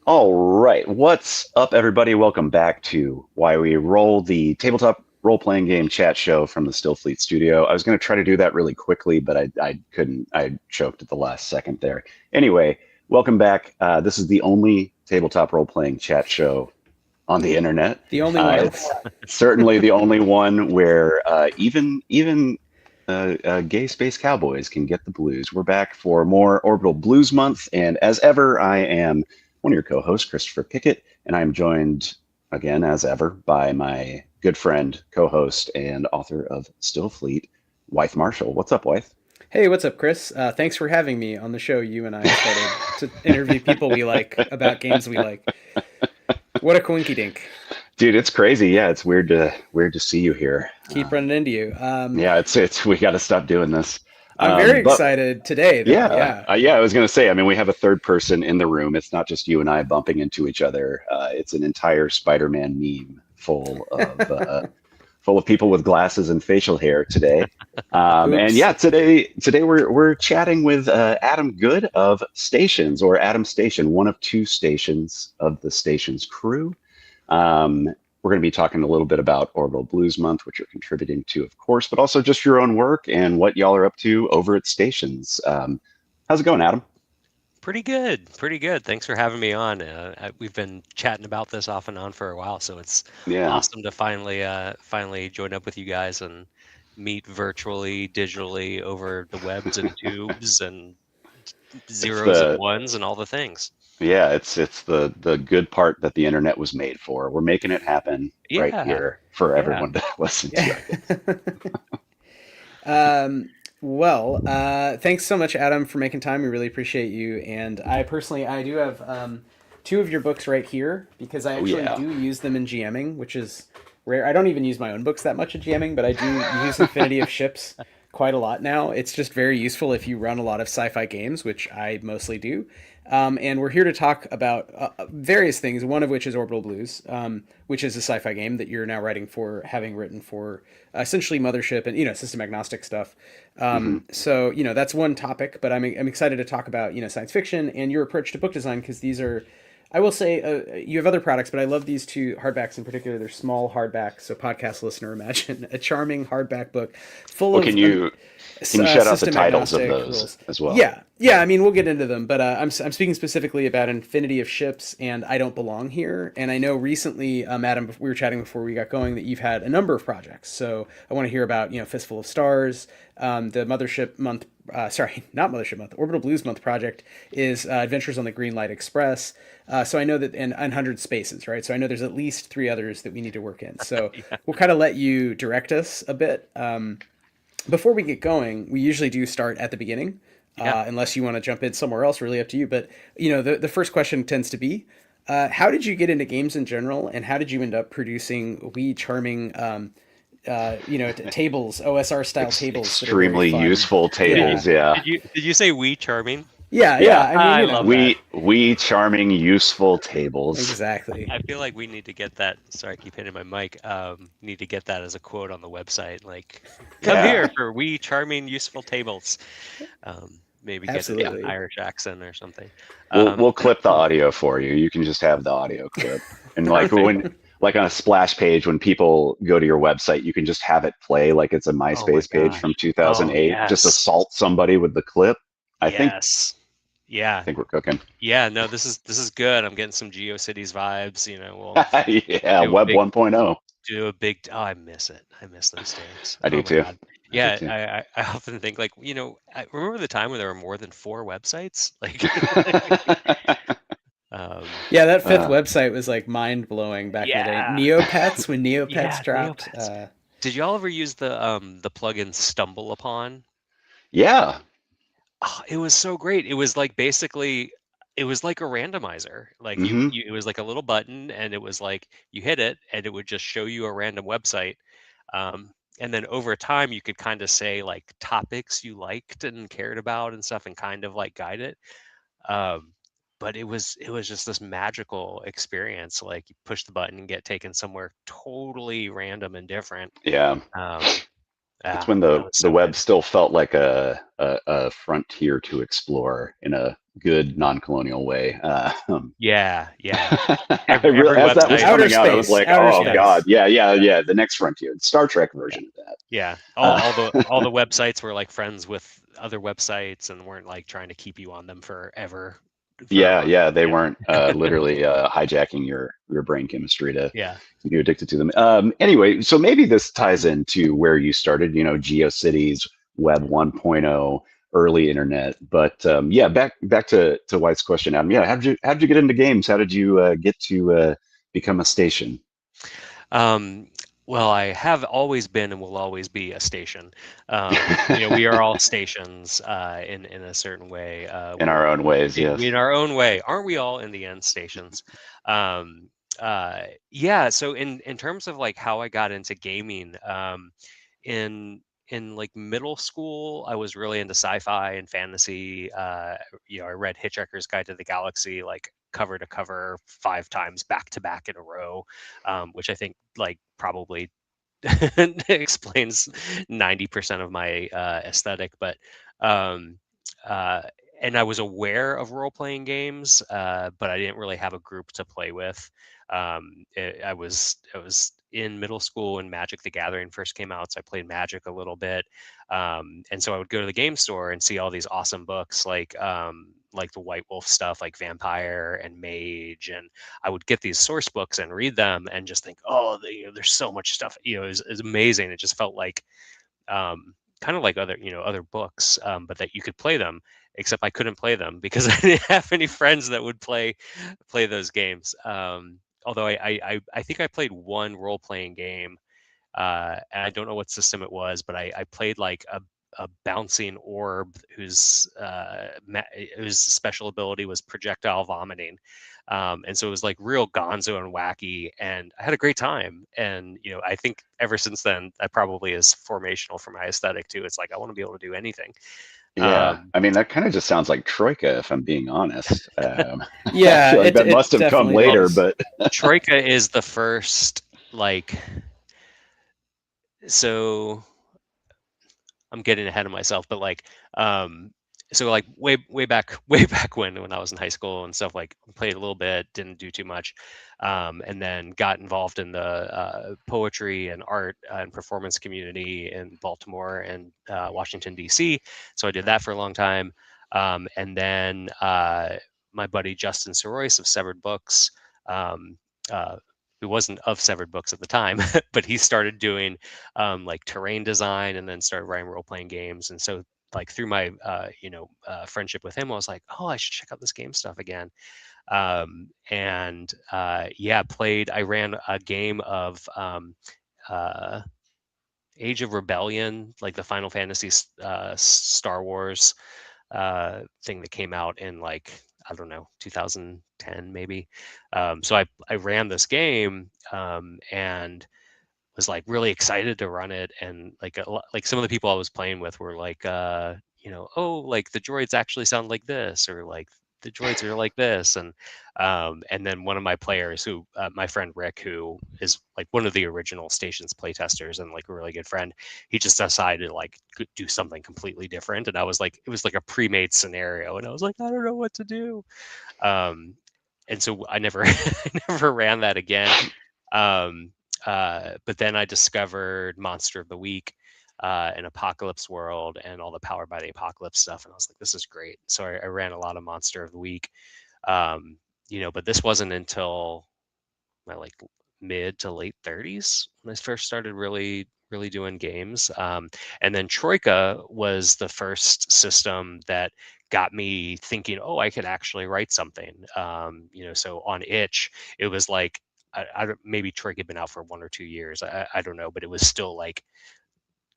All right, what's up, everybody? Welcome back to Why We Roll, the tabletop role-playing game chat show from the Stillfleet studio. I was going to try to do that really quickly, but I couldn't. I choked at the last second there. Anyway, welcome back. This is the only tabletop role-playing chat show on the internet. The only one. It's certainly the only one where even gay space cowboys can get the blues. We're back for more Orbital Blues Month, and as ever, I am one of your co-hosts, Christopher Pickett, and I'm joined again, as ever, by my good friend, co-host, and author of Stillfleet, Wythe Marschall. What's up, Wythe? Hey, what's up, Chris? Thanks for having me on the show. You and I started to interview people we like about games we like. What a coinky dink. Dude, it's crazy. Yeah, it's weird to see you here. Keep running into you. Yeah, it's we got to stop doing this. I'm very But excited today, though. yeah, Yeah. yeah, I was gonna say. I mean, we have a third person in the room. It's not just you and I bumping into each other. It's an entire Spider-Man meme full of people with glasses and facial hair today. And Oops. yeah, today we're chatting with Adam Good of Stations, or Adam Station, one of two stations of the Stations crew. Um, we're going to be talking a little bit about Orbital Blues Month, which you're contributing to, of course, but also just your own work and what y'all are up to over at Stations. How's it going, Adam? Pretty good, pretty good. Thanks for having me on. We've been chatting about this off and on for a while, so it's Yeah, awesome to finally join up with you guys and meet virtually, digitally over the webs and tubes and it's zeros and the ones and all the things. yeah, it's the good part that the internet was made for. We're making it happen right Yeah, here for yeah. everyone to listen to, Yeah. I guess. Thanks so much, Adam, for making time. We really appreciate you. And I do have two of your books right here because I Oh actually yeah. do use them in GMing, which is rare. I don't even use my own books that much in GMing, but I do use Infinity of Ships quite a lot now. It's just very useful if you run a lot of sci-fi games, which I mostly do. And we're here to talk about various things, one of which is Orbital Blues, which is a sci fi game that you're now writing for, having written for essentially Mothership and, system agnostic stuff. Hmm. So, that's one topic, but I'm excited to talk about, science fiction and your approach to book design because these are, I will say, you have other products, but I love these two hardbacks in particular. They're small hardbacks. So, podcast listener, imagine a charming hardback book full Well, of can you shout out the system titles of agnostic those rules. as well? Yeah. I mean, we'll get into them, but I'm speaking specifically about Infinity of Ships and I Don't Belong Here. And I know recently, Adam, we were chatting before we got going that you've had a number of projects. So I want to hear about Fistful of Stars, the Mothership Month. Sorry, not Mothership Month. Orbital Blues Month project is Adventures on the Green Light Express. So I know that and 100 Spaces, right? So I know there's at least three others that we need to work in. So Yeah, we'll kind of let you direct us a bit. Before we get going, we usually do start at the beginning, yeah. unless you want to jump in somewhere else. Really up to you. But the first question tends to be, how did you get into games in general, and how did you end up producing wee charming, tables, OSR style tables that are very Extremely fun? useful Yeah, tables, yeah. Did you say we charming? yeah. Yeah. I mean, I love that. We charming, useful tables. exactly. I feel like we need to get that. Sorry, I keep hitting my mic. Need to get that as a quote on the website. Like, come Yeah. here for we charming, useful tables. Maybe get it in an Absolutely. Irish accent or something. We'll Um, clip the audio for you. You can just have the audio clip. And Perfect. like on a splash page, when people go to your website, you can just have it play like it's a Oh my MySpace page from gosh. Oh 2008. Just yes. assault somebody with the clip. I think Yes. Yeah. think we're cooking. Yeah. No, this is good. I'm getting some GeoCities vibes. We'll Yeah, do a Web big 1.0. do a big. Oh, I miss it. I miss those days. I do Oh my too. God. I do Yeah. too. I often think like I remember the time when there were more than four websites. Like, um, Yeah, that fifth uh, website was like mind blowing back in the day. yeah. Neopets when Neopets Yeah. dropped. Neopets. Did y'all ever use the plugin Stumble Upon? yeah. Oh, it was so great. It was like basically it was like a randomizer. Like Hmm. it was like a little button and it was like you hit it and it would just show you a random website. And then over time you could kind of say like topics you liked and cared about and stuff and kind of like guide it. Um, but it was just this magical experience. Like you push the button and get taken somewhere totally random and different. Yeah. Um, It's yeah, when that was the so web good. still felt like a frontier to explore in a good non-colonial way. Yeah, yeah. I really, Every as that was website. Outer coming out, I was space, like, outer oh Yeah, God, space. yeah, the next frontier, Star Trek yeah, version of that. yeah. Uh, All the websites were like friends with other websites and weren't like trying to keep you on them forever for a yeah, month. yeah, they Yeah, weren't literally hijacking your brain chemistry to yeah. keep you addicted to them. Anyway, so maybe this ties into where you started, GeoCities, Web 1.0, early internet. But yeah, back to White's question, Adam. Yeah, how did you get into games? How did you get to become a station Um, well, I have always been and will always be a station. We are all stations in a certain way. in our own ways? We Yes. in our own way, aren't we all in the end stations? Um, yeah. So in terms of like how I got into gaming, in like middle school, I was really into sci-fi and fantasy. I read Hitchhiker's Guide to the Galaxy like cover to cover 5 times back to back in a row, which I think like probably explains 90% of my aesthetic. But um, uh, and I was aware of role-playing games, but I didn't really have a group to play with. I was in middle school when Magic the Gathering first came out, so I played Magic a little bit. And so I would go to the game store and see all these awesome books like the White Wolf stuff, like Vampire and Mage, and I would get these source books and read them and just think, oh, there's so much stuff. It was amazing. It just felt like kind of like other books, but that you could play them. Except I couldn't play them because I didn't have any friends that would play those games. Although I think I played one role playing game, and I don't know what system it was, but I played like a bouncing orb whose special ability was projectile vomiting. And so it was like real gonzo and wacky, and I had a great time. And I think ever since then, that probably is formational for my aesthetic too. It's like I want to be able to do anything. Yeah, Um, I mean that kind of just sounds like Troika, if I'm being honest. I Yeah, feel like it that it must have come definitely well, later, is. but Troika is the first like so I'm getting ahead of myself, but like, so like way back way back when I was in high school and stuff, like played a little bit, didn't do too much, and then got involved in the poetry and art and performance community in Baltimore and Washington D.C. So I did that for a long time, and then my buddy Justin Sorois of Severed Books. Um, uh, who wasn't of Severed Books at the time, but he started doing like terrain design and then started writing role playing games. And so like through my friendship with him, I was like, oh, I should check out this game stuff again. And yeah, I ran a game of uh, Age of Rebellion, like the Final Fantasy Star Wars thing that came out in like I don't know 2010 maybe. So I ran this game and was like really excited to run it, and like like some of the people I was playing with were like oh, like the droids actually sound like this, or like the droids are like this. And then one of my players who my friend Rick, who is like one of the original stations playtesters and like a really good friend, he just decided to like do something completely different, and I was like, it was like a pre-made scenario, and I was like, I don't know what to do. um and so I never I never ran that again. um but then I discovered Monster of the Week, and Apocalypse World, and all the Powered by the Apocalypse stuff, and I was like, this is great. So I ran a lot of Monster of the Week, um, but this wasn't until my like mid to late 30s when I first started really doing games. And then Troika was the first system that got me thinking, oh, I could actually write something. So on Itch, it was like maybe Troika had been out for 1 or 2 years. I don't know, but it was still like,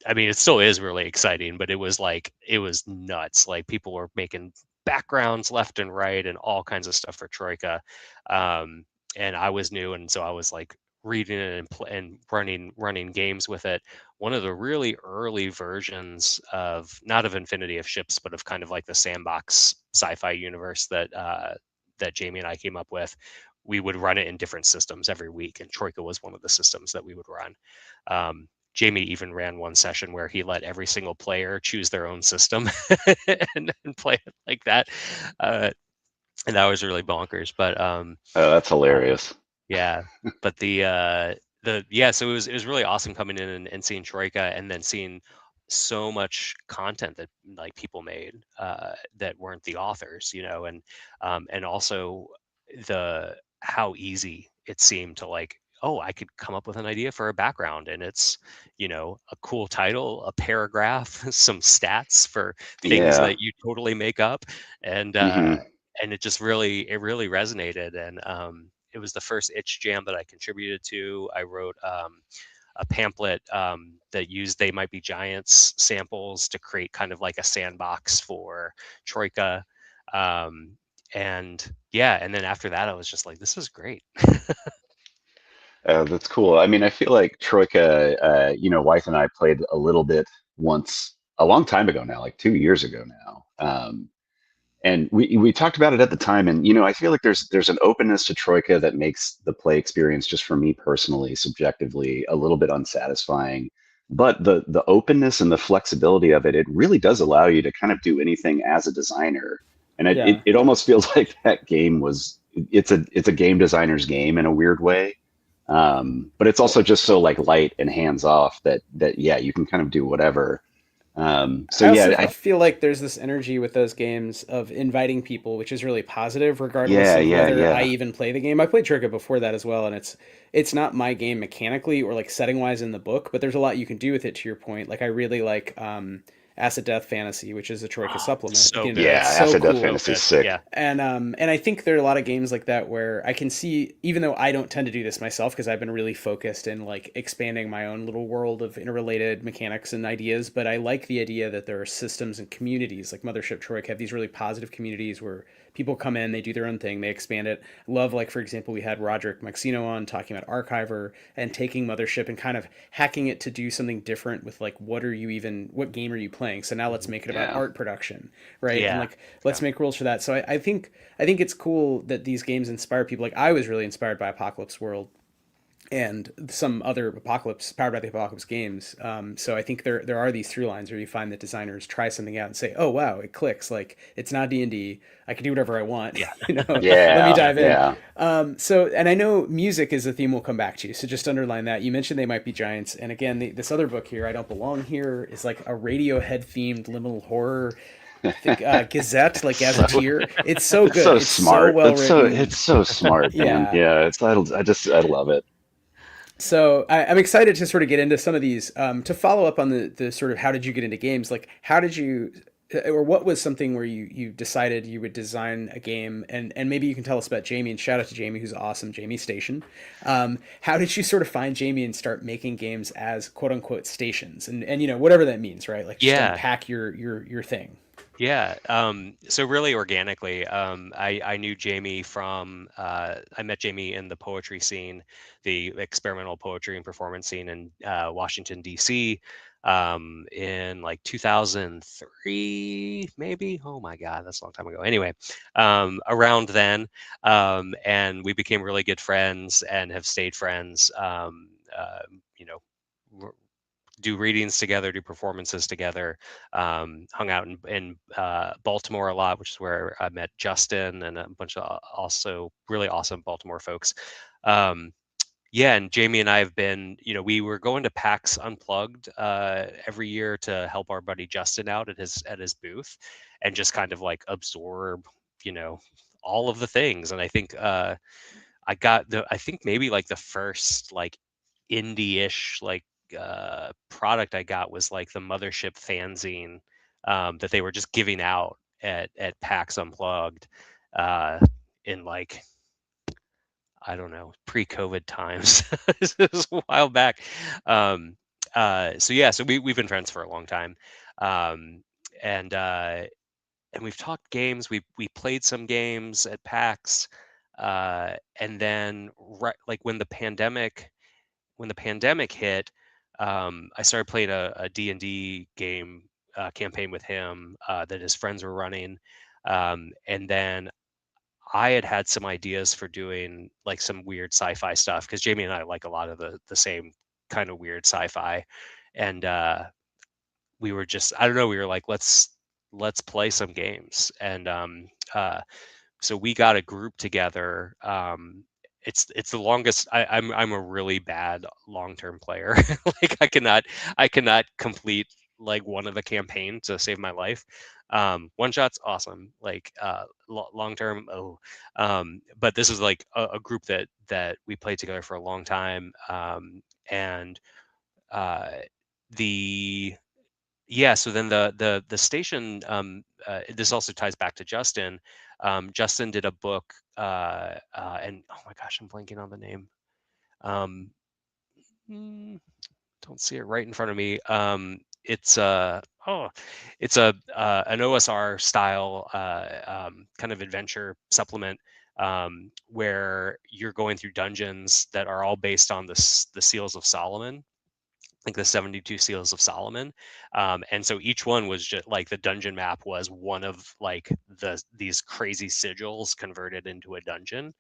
I mean, it still is really exciting, but it was like, it was nuts. Like people were making backgrounds left and right and all kinds of stuff for Troika. Um, and I was new. And so I was like reading it and running games with it. One of the really early versions of, not of Infinity of Ships, but of kind of like the sandbox sci-fi universe that Jamie and I came up with, we would run it in different systems every week. And Troika was one of the systems that we would run. Jamie even ran one session where he let every single player choose their own system and play it like that. And that was really bonkers. But Oh, that's uh, hilarious. yeah, but so it was really awesome coming in and seeing Troika, and then seeing so much content that like people made that weren't the authors, and also the how easy it seemed to like, oh, I could come up with an idea for a background, and it's a cool title, a paragraph, some stats for things Yeah. that you totally make up, and uh, Hmm. and it really resonated, and it was the first itch jam that I contributed to. I wrote a pamphlet that used They Might Be Giants samples to create kind of like a sandbox for Troika. Um, and yeah, and then after that, I was just like, this is great. That's cool. I mean, I feel like Troika, Wythe and I played a little bit once a long time ago now, like 2 years ago now. And we talked about it at the time, and I feel like there's an openness to Troika that makes the play experience, just for me personally, subjectively, a little bit unsatisfying. But the openness and the flexibility of it really does allow you to kind of do anything as a designer. And Yeah. it almost feels like that game it's a game designer's game in a weird way. But it's also just so like light and hands off that yeah, you can kind of do whatever. So I also yeah, feel like there's this energy with those games of inviting people, which is really positive, regardless yeah, of yeah, whether I yeah. even play the game. I played Trigger before that as well, and it's not my game mechanically or like setting wise in the book, but there's a lot you can do with it. To your point, like I really like Acid Death Fantasy, which is a Troika supplement. So good. That's Yeah, so Acid Death So cool. Fantasy is good. sick. Yeah. And I think there are a lot of games like that where I can see, even though I don't tend to do this myself because I've been really focused in like expanding my own little world of interrelated mechanics and ideas, but I like the idea that there are systems and communities like Mothership, Troik have these really positive communities where people come in, they do their own thing, they expand it. Love, like for example, we had Roderick Maxino on talking about Archiver and taking Mothership and kind of hacking it to do something different with like what game are you playing? So now let's Mhm. make it about Yeah. art production, right? And Yeah. like let's Yeah. make rules for that. So I think it's cool that these games inspire people. Like I was really inspired by Apocalypse World and some other apocalypse powered by the apocalypse games. So I think there are these through lines where you find that designers try something out and say, "Oh wow, it clicks! Like it's not D&D. I can do whatever I want. Yeah. Let me Yeah, Yeah. dive in." yeah. So and I know music is a theme we'll come back to. So just underline that you mentioned They Might Be Giants, and again this other book here, I Don't Belong Here, is like a Radiohead themed liminal horror. I think Gazette, like So Gazetteer. It's so it's good. so It's so smart. well written. It's so smart, man. Yeah. Yeah, I love it. So I'm excited to sort of get into some of these. To follow up on the sort of how did you get into games? Like how did you, or what was something where you decided you would design a game, and maybe you can tell us about Jamie, and shout out to Jamie who's awesome, Jamie Station. How did you sort of find Jamie and start making games as quote unquote stations, and whatever that means, right? Like just Yeah. unpack your thing. Yeah. So really organically, I knew Jamie from I met Jamie in the poetry scene, the experimental poetry and performance scene in Washington D.C. In like 2003, maybe. Oh my God, that's a long time ago. Anyway, around then, and we became really good friends and have stayed friends. You know, do readings together, do performances together. Hung out in Baltimore a lot, which is where I met Justin and a bunch of also really awesome Baltimore folks. Um, yeah, and Jamie and I have been, we were going to PAX Unplugged every year to help our buddy Justin out at his booth, and just kind of like absorb, you know, all of the things. And I think I think maybe like the first like indie-ish like product I got was like the Mothership fanzine that they were just giving out at PAX Unplugged uh, in like I don't know, pre-COVID times. This is a while back. Um, so yeah, so we've been friends for a long time, um, and uh, and we've talked games. We played some games at PAX, and then right like when the pandemic hit, I started playing a D&D game campaign with him that his friends were running, and then I had some ideas for doing like some weird sci-fi stuff because Jamie and I like a lot of the same kind of weird sci-fi, and we were just, I don't know, we were like, let's play some games. And so we got a group together. It's the longest. I'm a really bad long-term player. Like I cannot complete like one of a campaign to save my life. One shot's awesome. Like long term, oh. But this is like a group that we played together for a long time. And uh, the yeah, so then the station, this also ties back to Justin. Justin did a book, and oh my gosh, I'm blanking on the name. Um, don't see it right in front of me. It's a an OSR style kind of adventure supplement, where you're going through dungeons that are all based on the Seals of Solomon, like the 72 Seals of Solomon. And so each one was just like, the dungeon map was one of like these crazy sigils converted into a dungeon.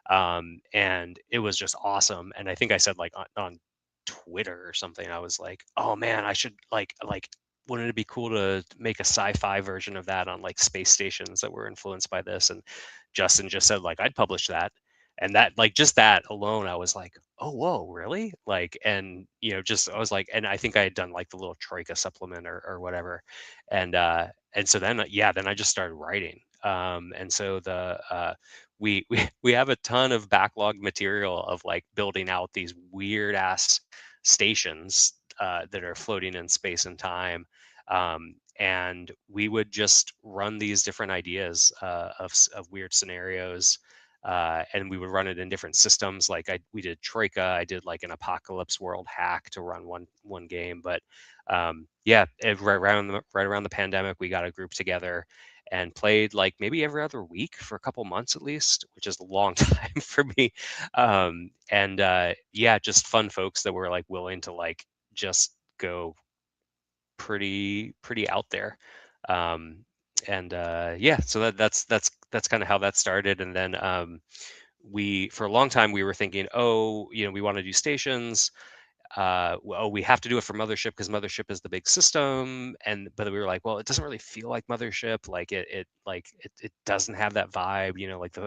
And it was just awesome. And I think I said like on Twitter or something, I was like, oh man, I should like wouldn't it be cool to make a sci-fi version of that on like space stations that were influenced by this? And Justin just said like, I'd publish that. And that, like, just that alone, I was like, oh, whoa, really? Like, and just, I was like, and I think I had done like the little Troika supplement or whatever. And so then, yeah, then I just started writing. And so we have a ton of backlog material of like building out these weird ass stations that are floating in space and time. And we would just run these different ideas of weird scenarios, and we would run it in different systems. Like we did Troika, I did like an apocalypse world hack to run one game. But yeah, right around the pandemic, we got a group together and played like maybe every other week for a couple months at least, which is a long time for me. And yeah, just fun folks that were like willing to like just go pretty out there. And yeah, so that's kind of how that started. And then we, for a long time, we were thinking, oh, we want to do stations. Oh, we have to do it for Mothership because Mothership is the big system. And but we were like, well, it doesn't really feel like Mothership. Like it doesn't have that vibe. Like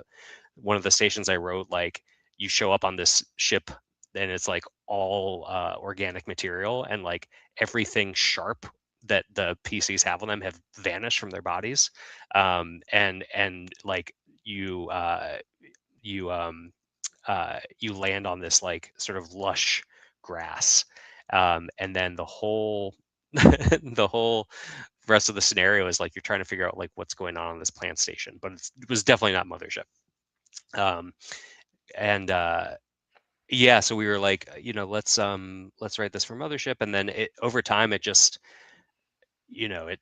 one of the stations I wrote, like you show up on this ship and it's like all organic material, and like everything sharp that the PCs have on them have vanished from their bodies. And like you you land on this like sort of lush grass, and then the whole the whole rest of the scenario is like you're trying to figure out like what's going on this plant station. But it was definitely not Mothership. And yeah, so we were like, let's write this for Mothership. And then over time it just, it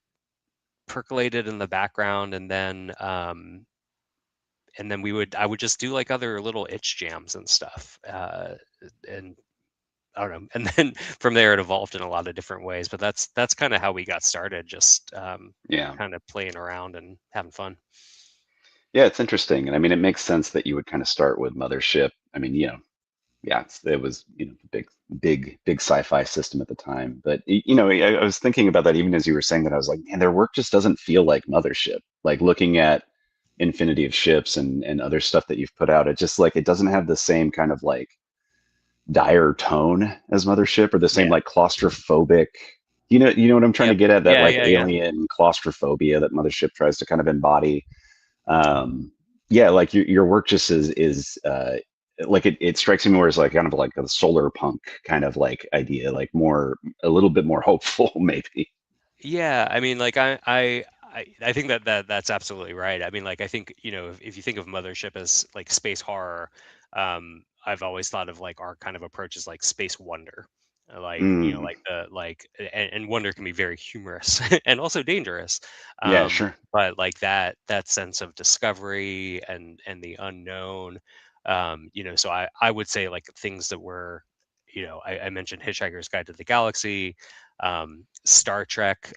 percolated in the background. And then I would just do like other little itch jams and stuff. And I don't know. And then from there it evolved in a lot of different ways. But that's kind of how we got started, just Yeah. kind of playing around and having fun. Yeah, it's interesting. And I mean, it makes sense that you would kind of start with Mothership. I mean, yeah, it was, the big sci-fi system at the time. But I was thinking about that even as you were saying that. I was like, man, their work just doesn't feel like Mothership. Like looking at Infinity of Ships and other stuff that you've put out, it just like it doesn't have the same kind of like dire tone as Mothership, or the same Yeah. like claustrophobic. You know what I'm trying to Yep. get at? That Yeah. like Yeah. Yeah. alien claustrophobia that Mothership tries to kind of embody. Yeah, like your work just is like it strikes me more as like kind of like a solar punk kind of like idea, like a little bit more hopeful maybe. Yeah, I mean, like I think that's absolutely right. I mean, like I think, if you think of Mothership as like space horror, I've always thought of like our kind of approach as like space wonder. Like, Mm, and wonder can be very humorous and also dangerous. yeah, sure. But like that sense of discovery and the unknown, so I would say like things that were, I mentioned Hitchhiker's Guide to the Galaxy, Star Trek,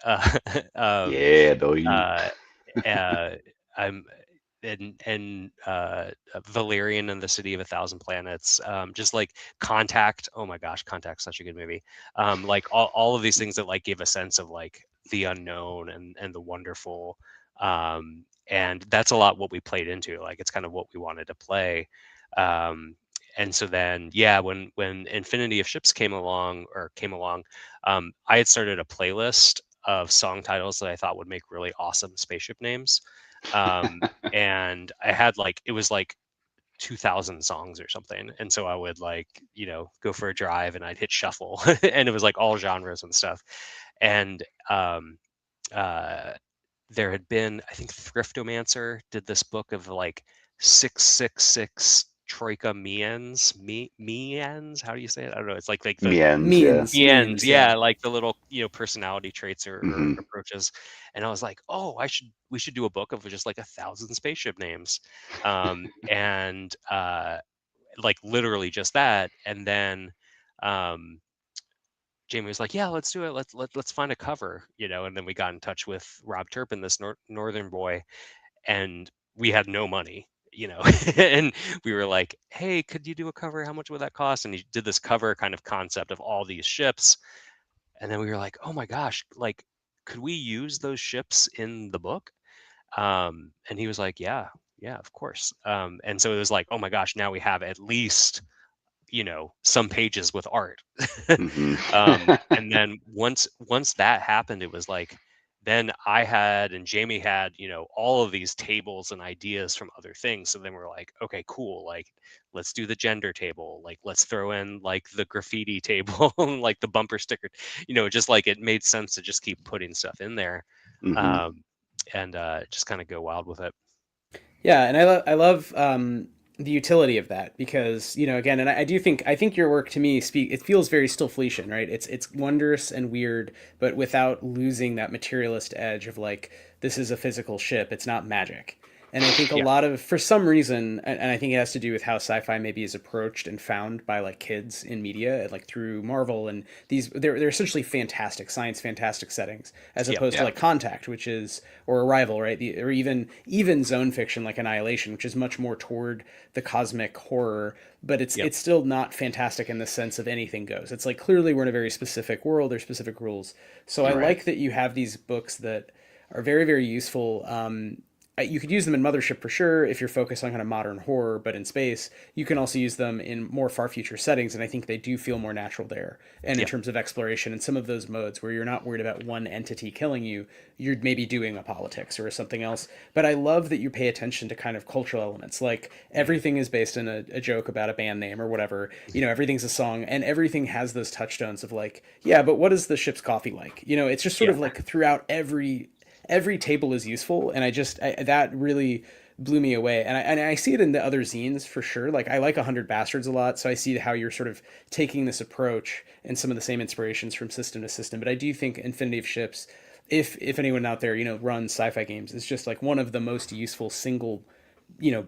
um, Yeah, though. uh, uh, I'm Valerian and the City of a Thousand Planets, just like Contact. Oh my gosh, Contact's such a good movie. Like all of these things that like give a sense of like the unknown and the wonderful. And that's a lot what we played into. Like it's kind of what we wanted to play. And so then, yeah, when Infinity of Ships came along, I had started a playlist of song titles that I thought would make really awesome spaceship names. And I had like, it was like 2000 songs or something. And so I would like, go for a drive and I'd hit shuffle and it was like all genres and stuff. And uh, there had been, I think Thriftomancer did this book of like 666 troika mians. How do you say it? I don't know. It's like the Miens, yeah. Mians, Yeah. yeah, like the little personality traits or Hmm. approaches. And I was like, oh, we should do a book of just like 1,000 spaceship names, and like literally just that. And then um, Jamie was like, yeah, let's do it. Let's find a cover, And then we got in touch with Rob Turpin, this northern boy, and we had no money. And we were like, hey, could you do a cover? How much would that cost? And he did this cover kind of concept of all these ships. And then we were like, oh my gosh, like, could we use those ships in the book? And he was like, yeah, of course. And so it was like, oh my gosh, now we have at least, some pages with art. Hmm. And then once that happened, it was like, then I had and Jamie had, all of these tables and ideas from other things. So then we're like, okay, cool. Like, let's do the gender table. Like, let's throw in like the graffiti table, like the bumper sticker, just like it made sense to just keep putting stuff in there. Hmm. And just kind of go wild with it. Yeah, and I love the utility of that because again, and I think your work to me it feels very Stillfletian, right? It's wondrous and weird, but without losing that materialist edge of like this is a physical ship. It's not magic. And I think a Yeah. lot of, for some reason, and I think it has to do with how sci-fi maybe is approached and found by like kids in media, like through Marvel and they're essentially fantastic science, fantastic settings, as Yep. opposed to Yeah. like Contact, which is or Arrival, right? Or even zone fiction like Annihilation, which is much more toward the cosmic horror, but Yep. it's still not fantastic in the sense of anything goes. It's like clearly we're in a very specific world, there's specific rules. So I Right. like that you have these books that are very very useful. You could use them in Mothership for sure if you're focused on kind of modern horror, but in space, you can also use them in more far future settings, and I think they do feel more natural there. And in Yep. terms of exploration, in some of those modes where you're not worried about one entity killing you, you're maybe doing a politics or something else. But I love that you pay attention to kind of cultural elements. Like everything is based in a joke about a band name or whatever. Everything's a song, and everything has those touchstones of like, yeah, but what is the ship's coffee like? It's just sort Yeah. of like throughout every table is useful, and that really blew me away. And I see it in the other zines for sure. Like I like 100 Bastards a lot, so I see how you're sort of taking this approach and some of the same inspirations from system to system. But I do think Infinity of Ships, if anyone out there runs sci-fi games, is just like one of the most useful single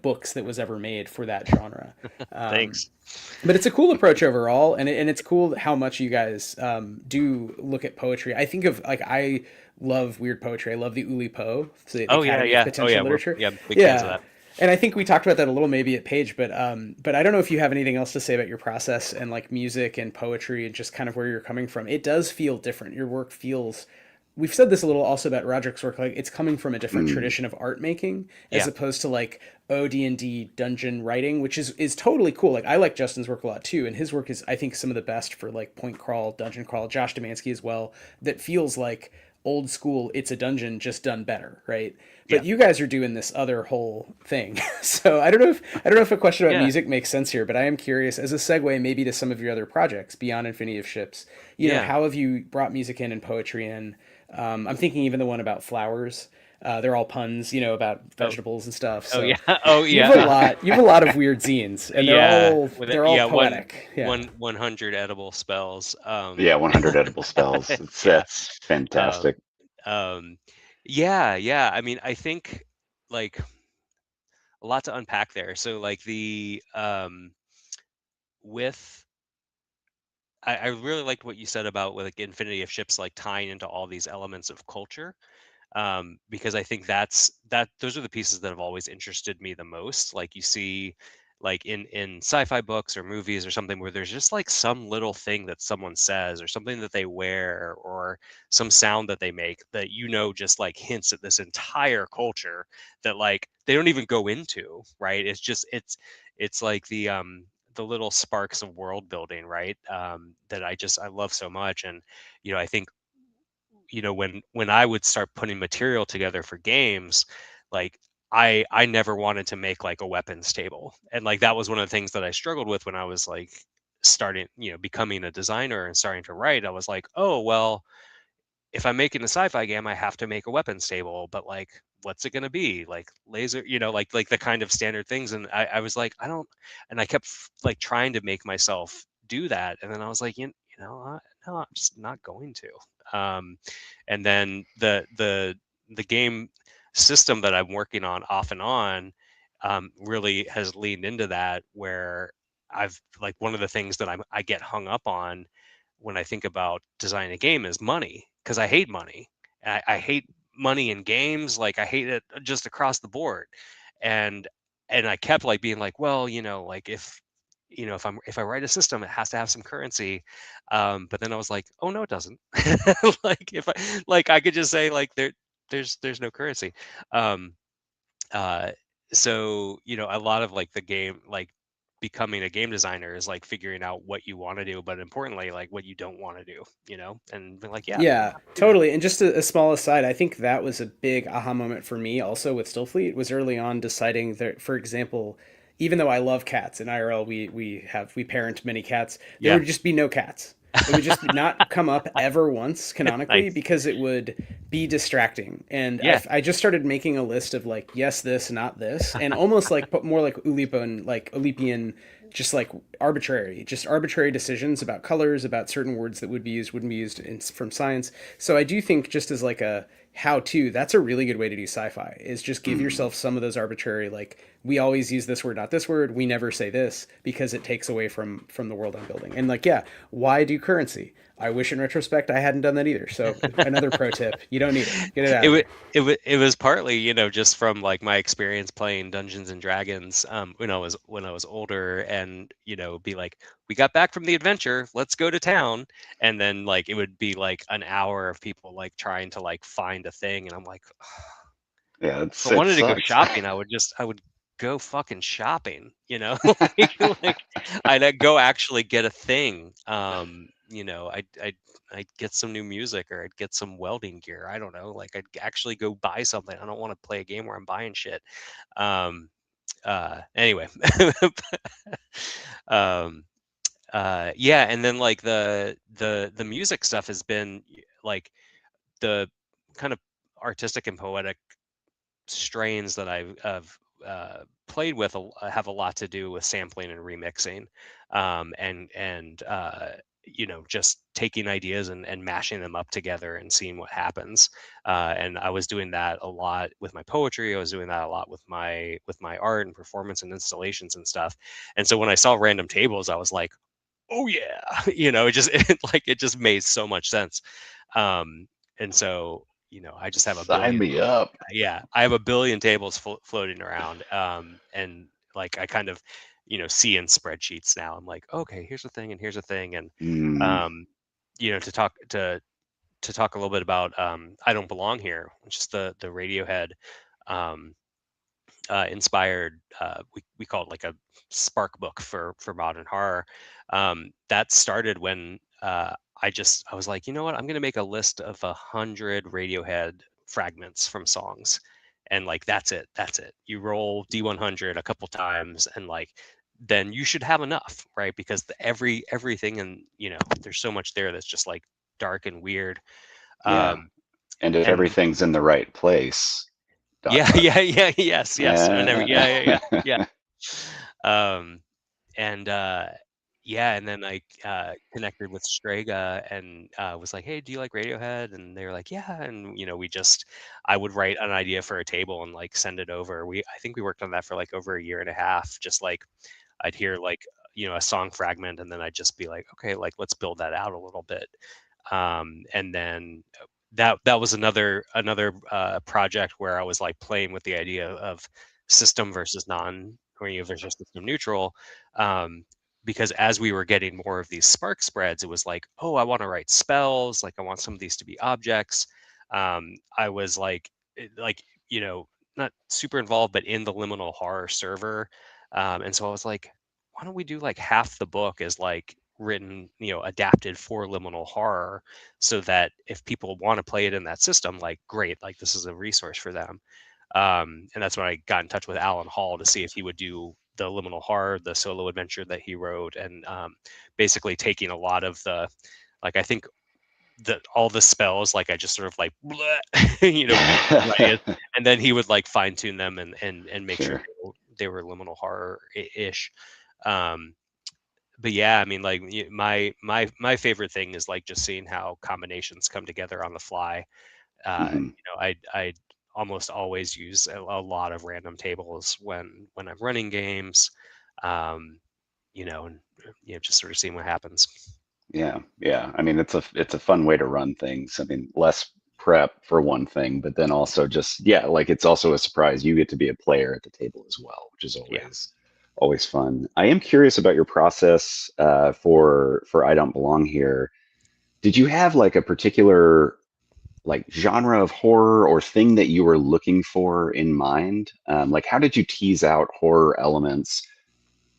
books that was ever made for that genre. Thanks. But it's a cool approach overall, and it's cool how much you guys do look at poetry. I think of like I love weird poetry. I love the OULIPO, so the Oh yeah, Academy of yeah. Oh Potential yeah, we're Literature. big fans of Yeah, that. and I think we talked about that a little maybe at Page, but I don't know if you have anything else to say about your process and like music and poetry and just kind of where you're coming from. It does feel different. Your work feels. We've said this a little also about Roderick's work. Like it's coming from a different Mm. tradition of art making as Yeah. opposed to like OD&D dungeon writing, which is totally cool. Like I like Justin's work a lot too, and his work is I think some of the best for like point crawl, dungeon crawl. Josh Demansky as well. That feels like old school. It's a dungeon just done better, right? Yeah. But you guys are doing this other whole thing. So I don't know if a question about Yeah. music makes sense here, but I am curious as a segue maybe to some of your other projects beyond Infinity of Ships. Yeah. How have you brought music in and poetry in? I'm thinking even the one about flowers. They're all puns, about Oh. vegetables and stuff. Oh So yeah. Oh you have a yeah. lot. You have a lot of weird zines, and Yeah. With it, they're all yeah, poetic. Yeah. 100 edible spells. Yeah, 100 edible spells. Yeah. That's Um, fantastic. um, yeah, yeah. I mean, I think like a lot to unpack there. So like the with I really liked what you said about with like Infinity of Ships like tying into all these elements of culture. because I think those are the pieces that have always interested me the most. Like you see, like in sci-fi books or movies or something where there's just like some little thing that someone says or something that they wear or some sound that they make that just like hints at this entire culture that like they don't even go into, right? It's like the little sparks of world building, right? That I love so much. And I think when I would start putting material together for games, like I never wanted to make like a weapons table. And like that was one of the things that I struggled with when I was like starting, becoming a designer and starting to write. I was like, oh well, if I'm making a sci-fi game, I have to make a weapons table, but like what's it going to be? Like laser, like the kind of standard things. And I was like, I don't, and I kept like trying to make myself do that. And then I was like, no, I'm just not going to. And then the game system that I'm working on off and on really has leaned into that, where I've like one of the things that I get hung up on when I think about designing a game is money, because I hate money. I hate money in games. Like I hate it just across the board. And I kept like being like, well, like if I write a system, it has to have some currency. But then I was like, oh no, it doesn't. Like if I could just say like there's no currency. Um, uh, so a lot of like the game, like becoming a game designer is like figuring out what you want to do, but importantly like what you don't want to do, and being like, yeah, maybe Yeah, not do that. totally. And just a small aside, I think that was a big aha moment for me also with Stillfleet was early on deciding that, for example, even though I love cats in IRL, we parent many cats, there Yeah. would just be no cats. It would just not come up ever once canonically Nice. because it would be distracting. And Yeah. I just started making a list of like, yes, this, not this, and almost like put more like OULIPO and like Olympian, just like arbitrary decisions about colors, about certain words that would be used, wouldn't be used from science. So I do think just as like a how to, that's a really good way to do sci-fi is just give Mhm. yourself some of those arbitrary, like we always use this word, not this word, we never say this, because it takes away from the world I'm building. And like, yeah, why do currency? I wish in retrospect I hadn't done that either. So another pro tip, you don't need it, get it out it of was there. it was partly just from like my experience playing Dungeons and Dragons when I was older, and be like, we got back from the adventure, let's go to town. And then like it would be like an hour of people like trying to like find a thing, and I'm like, Yeah, if I it wanted to go sucks. shopping, I would go fucking shopping, like I'd go actually get a thing. I'd get some new music, or I'd get some welding gear. I don't know. Like I'd actually go buy something. I don't want to play a game where I'm buying shit. Um, anyway. um, yeah, and then like the music stuff has been like the kind of artistic and poetic strains that I've played with have a lot to do with sampling and remixing, and just taking ideas and mashing them up together and seeing what happens. And I was doing that a lot with my poetry. I was doing that a lot with my art and performance and installations and stuff. And so when I saw random tables, I was like, oh yeah, it just made so much sense. Um, and so I just have a Sign billion. me up. Yeah, I have a billion tables floating around, and like I kind of see in spreadsheets now. I'm like, okay, here's a thing and here's a thing. And Mm, um to talk a little bit about I Don't Belong Here, which is the Radiohead um inspired, we call it like a spark book for modern horror. That started when I was like, you know what, I'm gonna make a list of 100 Radiohead fragments from songs, and like that's it. You roll D100 a couple times, and like then you should have enough, right? Because everything, and there's so much there that's just like dark and weird. yeah. um And if and everything's in the right place, dot yeah, dot. yeah, yes, and yeah. Yeah. um and yeah, and then I connected with Strega, and was like, hey, do you like Radiohead? And they were like, yeah. And I would write an idea for a table and like send it over. I think we worked on that for like over a year and a half. Just like I'd hear like a song fragment, and then I'd just be like, okay, like let's build that out a little bit. And then that was another project where I was like playing with the idea of system versus non, or versus system neutral, because as we were getting more of these spark spreads, it was like, oh, I want to write spells, like I want some of these to be objects. I was like, like not super involved, but in the Liminal Horror server, and so I was like, why don't we do like half the book is like written, adapted for Liminal Horror, so that if people want to play it in that system, like great, like this is a resource for them. And that's when I got in touch with Alan Hall to see if he would do the Liminal Horror, the solo adventure that he wrote, and basically taking a lot of the, like I think that all the spells, like I just sort of like, and then he would like fine tune them and make sure Sure. they were Liminal Horror ish. But yeah, I mean, like my favorite thing is like just seeing how combinations come together on the fly. Hmm. I almost always use a lot of random tables when I'm running games, um, and just sort of seeing what happens. Yeah, yeah. I mean, it's a fun way to run things. I mean, less prep for one thing, but then also just yeah, like it's also a surprise. You get to be a player at the table as well, which is Yeah. always fun. I am curious about your process for I Don't Belong Here. Did you have like a particular like genre of horror or thing that you were looking for in mind? Like, how did you tease out horror elements,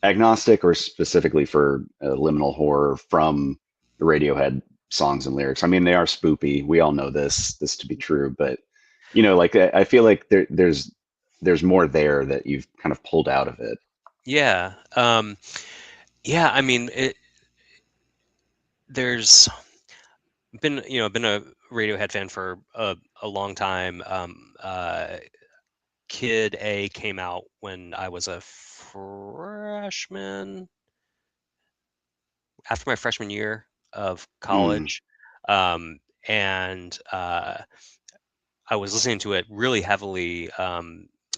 agnostic or specifically for liminal horror from the Radiohead songs and lyrics? I mean, they are spoopy. We all know this to be true, but like I feel like there's more there that you've kind of pulled out of it. Yeah. Yeah. I mean, there's been a Radiohead fan for a long time. Kid A came out when I was a freshman, after my freshman year of Mm, college, and I was listening to it really heavily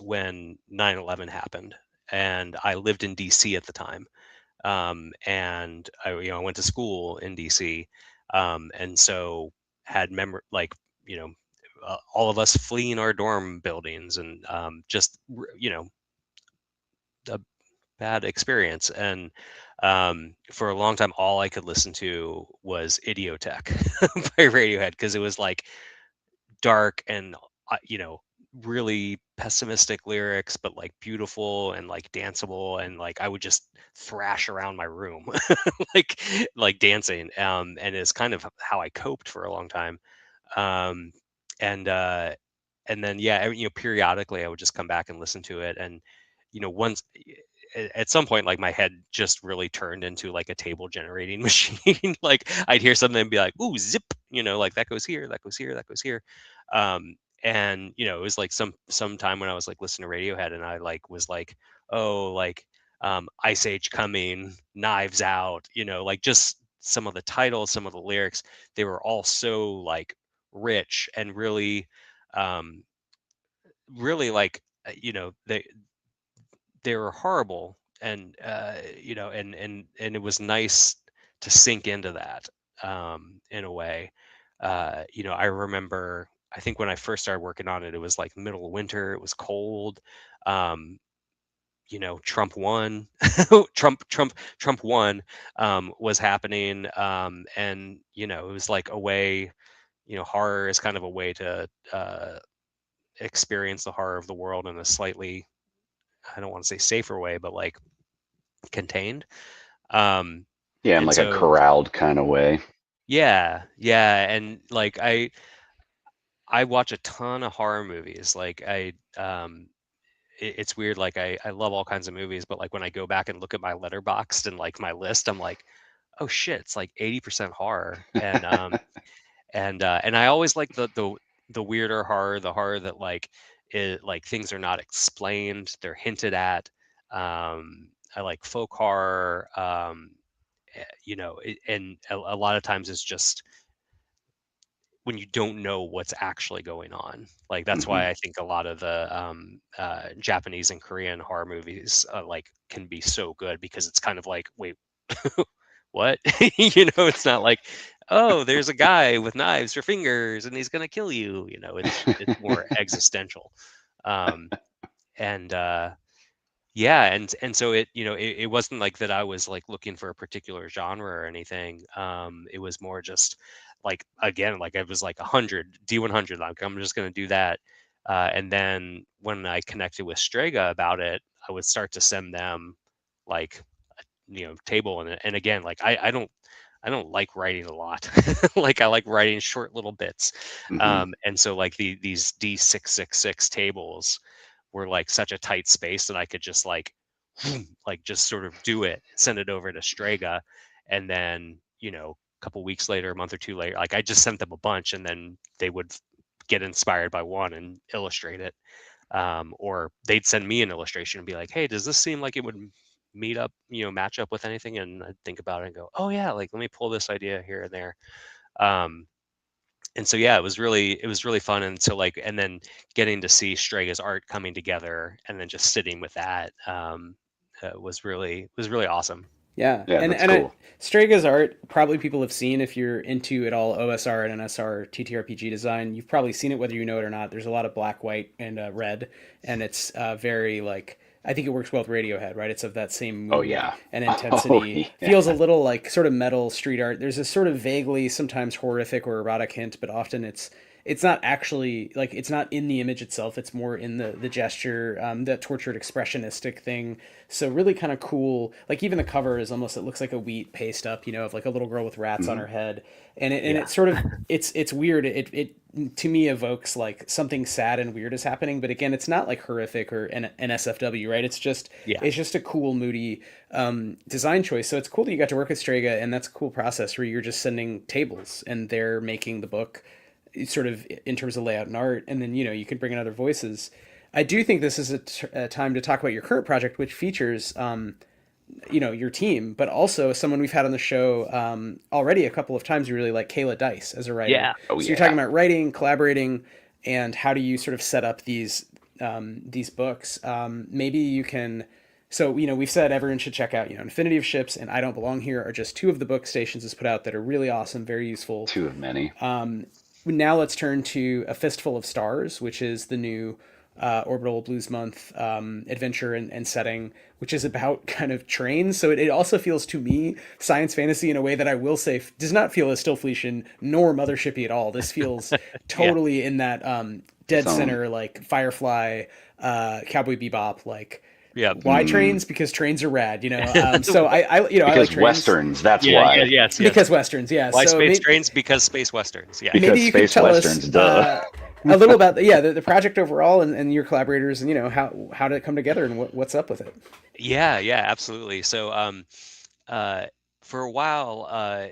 when 9/11 happened, and I lived in DC at the time, and I went to school in DC, and so had like you know all of us fleeing our dorm buildings, and just a bad experience. And for a long time, all I could listen to was Idiotech by Radiohead, because it was like dark and really pessimistic lyrics, but like beautiful and like danceable, and like I would just thrash around my room like dancing, and it's kind of how I coped for a long time. um and uh and then yeah, periodically I would just come back and listen to it, and once at some point, like my head just really turned into like a table generating machine. Like I'd hear something and be like, ooh, zip, like that goes here, that goes here, that goes here. And it was like some time when I was like listening to Radiohead, and I like was like, oh, like Ice Age Coming, Knives Out, like just some of the titles, some of the lyrics, they were all so like rich and really um really like they were horrible, and and it was nice to sink into that, in a way. I remember, I think when I first started working on it, it was like middle of winter, it was cold. um, Trump won. Trump won, was happening, and it was like a way, horror is kind of a way to experience the horror of the world in a slightly, I don't want to say safer way, but like contained. Um, yeah, in and like a so corralled kind of way. yeah, yeah, and like I watch a ton of horror movies. Like it's weird. Like I love all kinds of movies, but like when I go back and look at my letterboxd and like my list, I'm like, oh shit, it's like 80% horror. And I always like the weirder horror, the horror that like like things are not explained, they're hinted at. I like folk horror. And a lot of times it's just when you don't know what's actually going on. Like that's Hmm. why I think a lot of the Japanese and Korean horror movies like can be so good, because it's kind of like, wait, what? It's not like oh, there's a guy with knives for fingers and he's gonna kill you. It's more existential. Um, and yeah, and so it wasn't like that I was like looking for a particular genre or anything. It was more just like, again, like it was like 100 D100, like I'm just gonna do that. And then when I connected with Strega about it, I would start to send them like table, and again, like I don't like writing a lot. Like I like writing short little bits. Hmm. And so like these D666 tables were like such a tight space that I could just like just sort of do it, send it over to Strega, and then a couple weeks later, a month or two later, like I just sent them a bunch, and then they would get inspired by one and illustrate it. Or they'd send me an illustration and be like, hey, does this seem like it would meet up, match up with anything? And I'd think about it and go, oh yeah, like let me pull this idea here and there. um, and so yeah, it was really fun. And so like, and then getting to see Strega's art coming together and then just sitting with that, was really awesome. Yeah, Yeah, and that's and cool. Strega's art probably people have seen if you're into at all OSR and NSR TTRPG design. You've probably seen it whether you know it or not. There's a lot of black, white, and red, and it's very like I think it works well with Radiohead, right? It's of that same Oh mood yeah. and Oh intensity. yeah. Feels a little like sort of metal street art. There's a sort of vaguely sometimes horrific or erotic hint, but often it's not actually like it's not in the image itself. It's more in the gesture, that tortured expressionistic thing. So really kind of cool. Like even the cover is almost, it looks like a wheat paste up, of like a little girl with rats on Hmm. her head, and it Yeah. sort of it's weird. It to me evokes like something sad and weird is happening, but again, it's not like horrific or an SFW, right? Yeah. It's just a cool, moody design choice. So it's cool that you got to work with Strega, and that's a cool process where you're just sending tables and they're making the book sort of in terms of layout and art, and then you can bring in other voices. I do think this is a time to talk about your current project, which features your team, but also someone we've had on the show already a couple of times. You really like Kayla Dice as a writer. Yeah. Oh So you're talking yeah. about writing, collaborating, and how do you sort of set up these books? Maybe you can. So we've said everyone should check out Infinity of Ships and I Don't Belong Here are just two of the book Stations has put out that are really awesome, very useful. Two of many. Now let's turn to A Fistful of Stars, which is the new Orbital Blues Month adventure and setting, which is about kind of trains. So it also feels to me science fantasy in a way that I will say does not feel as Stillfleetian nor Mothershipy at all. This feels Yeah. totally in that Its dead own. center, like Firefly, Cowboy Bebop, like Yeah. why Mm, trains? Because trains are rad. So I like because trains westerns, that's Yeah. Yeah. why. Yes. Yes. because westerns, yeah. Why So space maybe trains? Because space westerns. Yeah. maybe Because you could space tell us westerns, duh. a little about the project overall and your collaborators and how did it come together and what's up with it. Yeah. Yeah. Absolutely. So, uh, for a while,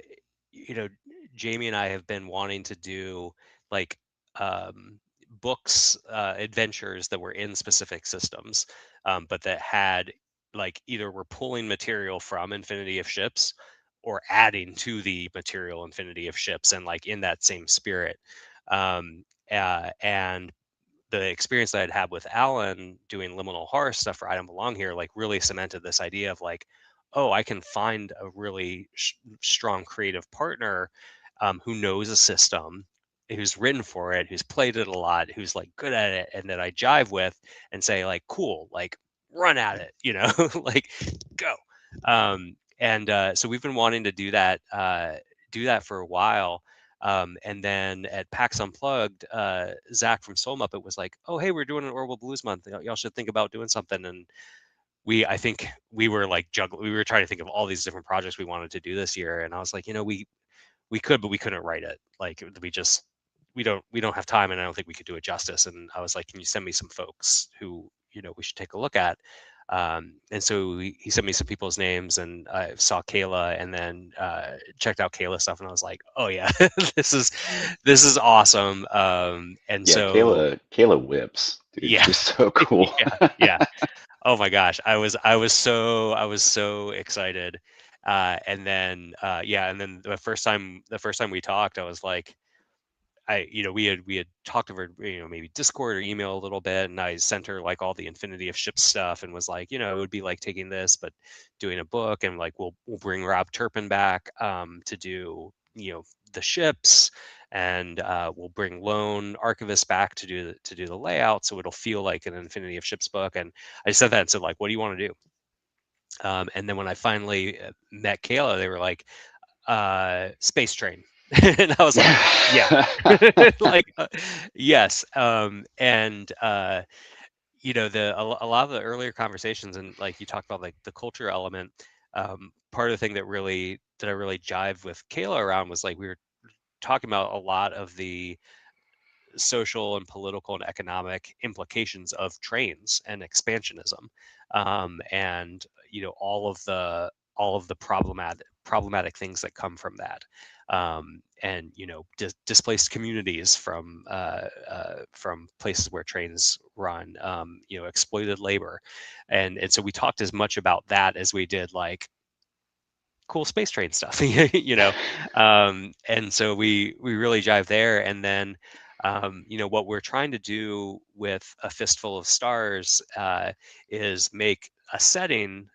you know, Jamie and I have been wanting to do like books, adventures that were in specific systems, but that had like either were pulling material from Infinity of Ships or adding to the material Infinity of Ships, and like in that same spirit. And the experience that I'd had with Alan doing liminal horror stuff for I Don't Belong Here, like really cemented this idea of like, oh, I can find a really strong creative partner, who knows a system, who's written for it, who's played it a lot, who's like good at it, and that I jive with, and say like, cool, like run at it, like go. And so we've been wanting to do that for a while. And then at PAX Unplugged, Zach from Soul Muppet was like, "Oh, hey, we're doing an Orbital Blues Month. Y'all should think about doing something." And I think we were like juggling. We were trying to think of all these different projects we wanted to do this year, and I was like, we could, but we couldn't write it. Like we don't have time, and I don't think we could do it justice. And I was like, can you send me some folks who we should take a look at? And so he sent me some people's names, and I saw Kayla, and then checked out Kayla stuff, and I was like, oh yeah, this is awesome. And Yeah, so Kayla whips, dude. yeah, She's so cool. yeah, yeah. Oh my gosh, I was so excited. And then the first time we talked, I was like, we had talked over, maybe Discord or email a little bit, and I sent her like all the Infinity of Ships stuff, and was like, it would be like taking this but doing a book, and like we'll bring Rob Turpin back, to do the ships, and we'll bring lone archivists back to do the layout, so it'll feel like an Infinity of Ships book. And I said that and said, like, what do you want to do? And then when I finally met Kayla, they were like, Space Train. And I was like, yeah, like, yes. And you know, a lot of the earlier conversations, and like you talked about like the culture element, part of the thing that I really jived with Kayla around was like we were talking about a lot of the social and political and economic implications of trains and expansionism, and you know, all of the problematic things that come from that, and you know, displaced communities from places where trains run, you know, exploited labor, and so we talked as much about that as we did like cool space train stuff, you know. And so we really jive there. And then you know, what we're trying to do with A Fistful of Stars is make a setting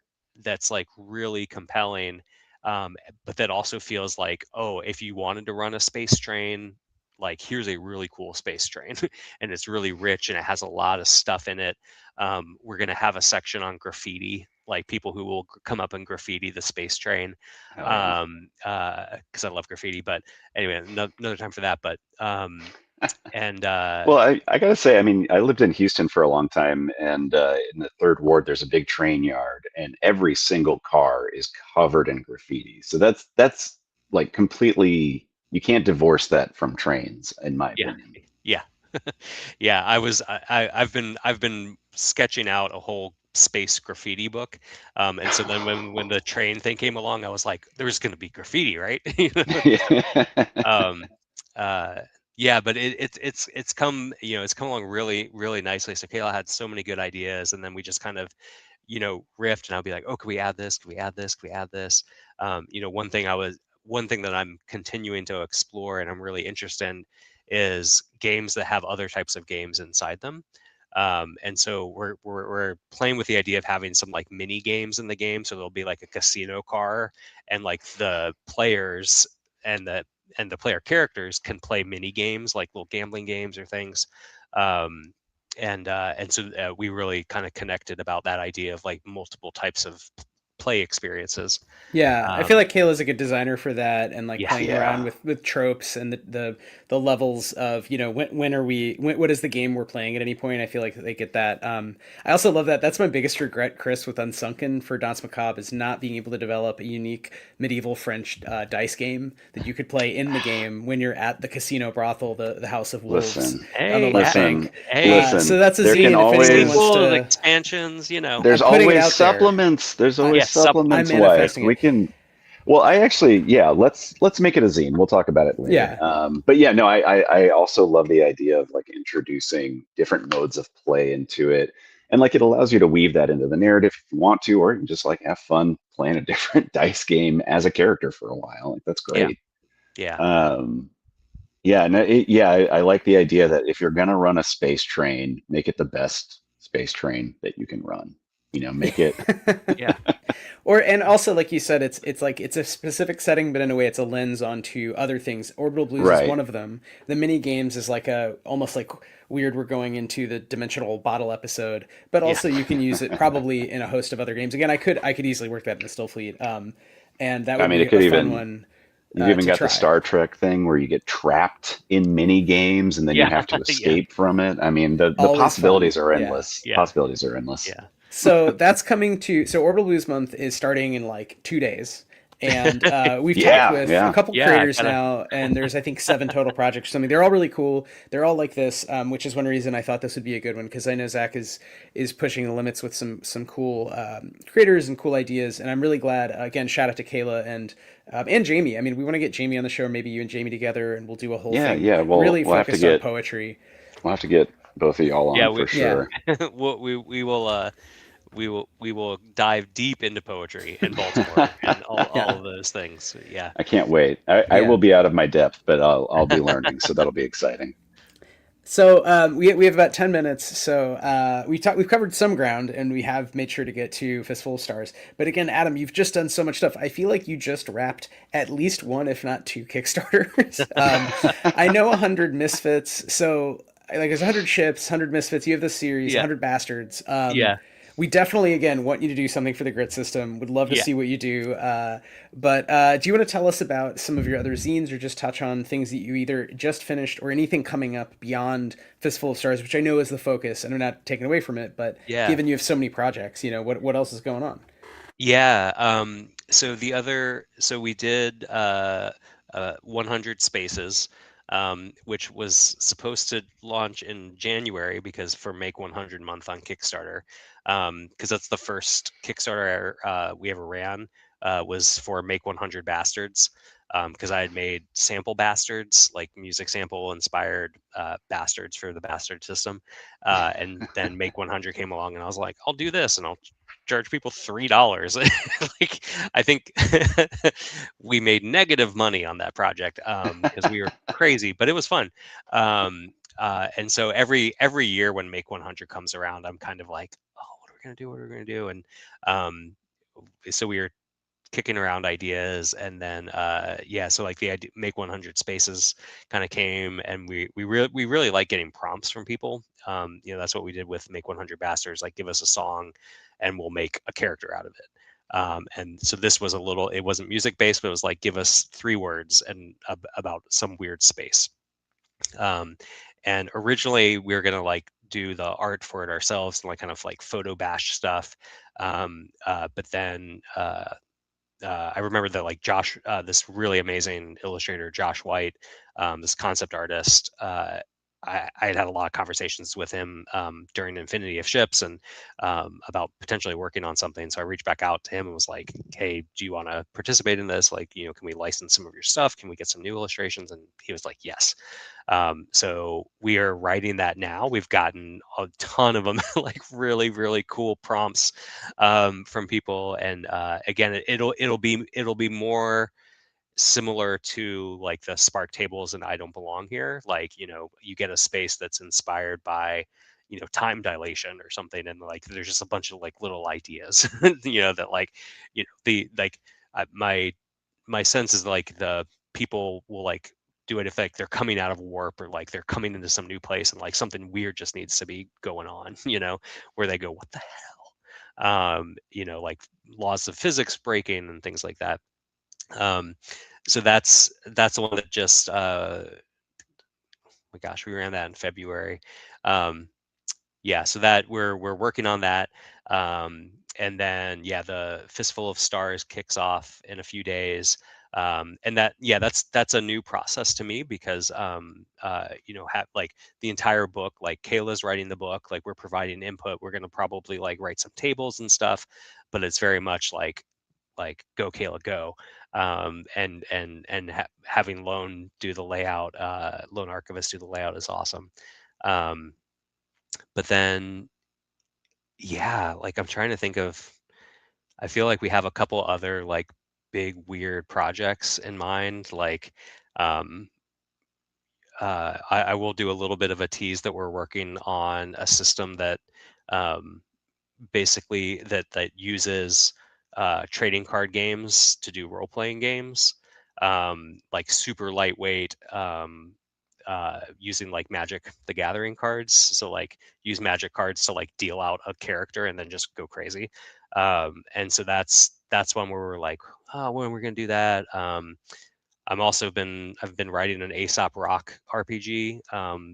that's like really compelling, but that also feels like, oh, if you wanted to run a space train, like here's a really cool space train, and it's really rich and it has a lot of stuff in it. We're going to have a section on graffiti, like people who will come up and graffiti the space train, Oh, because I love graffiti. But anyway, another time for that. But and well, I gotta say, I mean, I lived in Houston for a long time, and in the Third Ward, there's a big train yard, and every single car is covered in graffiti. So that's like completely, you can't divorce that from trains, in my yeah, opinion. yeah, yeah. I've been sketching out a whole space graffiti book, and so then when the train thing came along, I was like, there's going to be graffiti, right? You know? um uh yeah, but it's come, you know, it's come along really nicely. So Kayla had so many good ideas, and then we just kind of, you know, riffed, and I'll be like, oh, can we add this, can we add this, can we add this? You know, one thing that I'm continuing to explore and I'm really interested in is games that have other types of games inside them. And so we're playing with the idea of having some like mini games in the game, so there'll be like a casino car, and like the players and the player characters can play mini games, like little gambling games or things. And so we really kind of connected about that idea of like multiple types of play experiences. Yeah, I feel Um, like Kayla's a good designer for that, and like yeah, playing around Yeah. with tropes and the levels of, you know, when are we, what is the game we're playing at any point. I feel like they get that. I also love that. That's my biggest regret, Chris, with Unsunken for Danse Macabre, is not being able to develop a unique medieval French dice game that you could play in the game when you're at the casino brothel, the House of Wolves Listen, on the hey, left listen, bank. So listen. that's a There can zine if anyone wants always, sequels, to. expansions, you know. there's I'm putting it always out there. supplements. There's I, always Yes, I'm supplements, Wythe. manifesting We it. can. Well, I actually, yeah, let's make it a zine. We'll talk about it later. Yeah. But yeah, no, I also love the idea of like introducing different modes of play into it, and like it allows you to weave that into the narrative if you want to, or you can just like have fun playing a different dice game as a character for a while. Like that's yeah, great. yeah, Um, yeah, no, yeah, I like the idea that if you're gonna run a space train, make it the best space train that you can run. You know, make it. yeah, Or, and also like you said, it's like it's a specific setting, but in a way it's a lens onto other things. Orbital Blues is Right. one of them. The mini games is like a almost like weird, we're going into the dimensional bottle episode, but yeah, also you can use it probably in a host of other games. Again, I could easily work that in the Stillfleet, and that I would mean, be it could a fun even. one You've even to got the try. Star Trek thing where you get trapped in mini games and then you yeah, have to yeah, escape from it. I mean, the Always fun. possibilities are Yeah. endless. yeah, Possibilities are endless. yeah. So that's coming to, so Orbital Blues Month is starting in like 2 days. And we've talked Yeah, with a yeah. couple Yeah, I creators gotta. now, and there's I think 7 total projects or something. They're all really cool. They're all like this, which is one reason I thought this would be a good one, because I know Zach is pushing the limits with some cool creators and cool ideas. And I'm really glad. Again, shout out to Kayla and Jamie. I mean, we want to get Jamie on the show, maybe you and Jamie together, and we'll do a whole Yeah, thing yeah. Well, really focused on poetry. we'll have to get both of y'all Yeah, on for Yeah. sure. we will dive deep into poetry in Baltimore and all Yeah. of those things. Yeah. I can't wait. I Yeah. will be out of my depth, but I'll be learning, so that'll be exciting. So we have about 10 minutes. So we've covered some ground, and we have made sure to get to Fistful of Stars. But again, Adam, you've just done so much stuff. I feel like you just wrapped at least one, if not two, Kickstarters. I know 100 Misfits. So like there's 100 ships, 100 Misfits. You have this series, Yeah. 100 Bastards. Yeah. We definitely again want you to do something for the grid system. Would love to Yeah. see what you do. But do you want to tell us about some of your other zines, or just touch on things that you either just finished or anything coming up beyond Fistful of Stars, which I know is the focus, and I'm not taking away from it, but Yeah. given you have so many projects, what else is going on? Yeah. So we did 100 Spaces, which was supposed to launch in January because for Make 100 month on Kickstarter, because that's the first Kickstarter we ever ran, was for Make 100 Bastards. Because I had made sample bastards, like music sample inspired bastards for the bastard system. And then Make 100 came along and I was like, I'll do this and I'll charge people $3. Like, I think we made negative money on that project because we were crazy, but it was fun. And so every year when Make 100 comes around, I'm kind of like, oh, what are we gonna do? What are we gonna do? And um, so we were kicking around ideas, and then yeah, so like the idea Make 100 Spaces kind of came, and we really like getting prompts from people. That's what we did with Make 100 Bastards, like give us a song and we'll make a character out of it. And so this was it wasn't music based, but it was like give us 3 words and about some weird space. um, and originally we were gonna like do the art for it ourselves and like kind of like photo bash stuff. But then I remember that like Josh, this really amazing illustrator, Josh White, this concept artist. I had a lot of conversations with him during Infinity of Ships and about potentially working on something. So I reached back out to him and was like, "Hey, do you want to participate in this? Like, can we license some of your stuff? Can we get some new illustrations?" And he was like, "Yes." So we are writing that now. We've gotten a ton of them, like really, really cool prompts from people. And again, it'll be more similar to like the Spark tables and I Don't Belong Here. Like, you get a space that's inspired by, time dilation or something, and like there's just a bunch of like little ideas, that like, the like my sense is like the people will like do it if like they're coming out of warp or like they're coming into some new place and like something weird just needs to be going on, where they go, what the hell? Like laws of physics breaking and things like that. um so that's the one that just my gosh, we ran that in February. um yeah, so that we're working on that. And then yeah, the Fistful of Stars kicks off in a few days. And that, yeah, that's a new process to me because have like the entire book, like Kayla's writing the book, like we're providing input, we're going to probably like write some tables and stuff, but it's very much like go Kayla go. Having Lone do the layout, Lone Archivist do the layout is awesome. But then yeah, like I'm trying to think of, I feel like we have a couple other like big weird projects in mind. Like um I will do a little bit of a tease that we're working on a system that um basically that uses trading card games to do role playing games, like super lightweight, using like Magic the Gathering cards. So like use Magic cards to like deal out a character and then just go crazy. And so that's one where we're like, oh, when we're gonna do that. I've been writing an Aesop Rock RPG,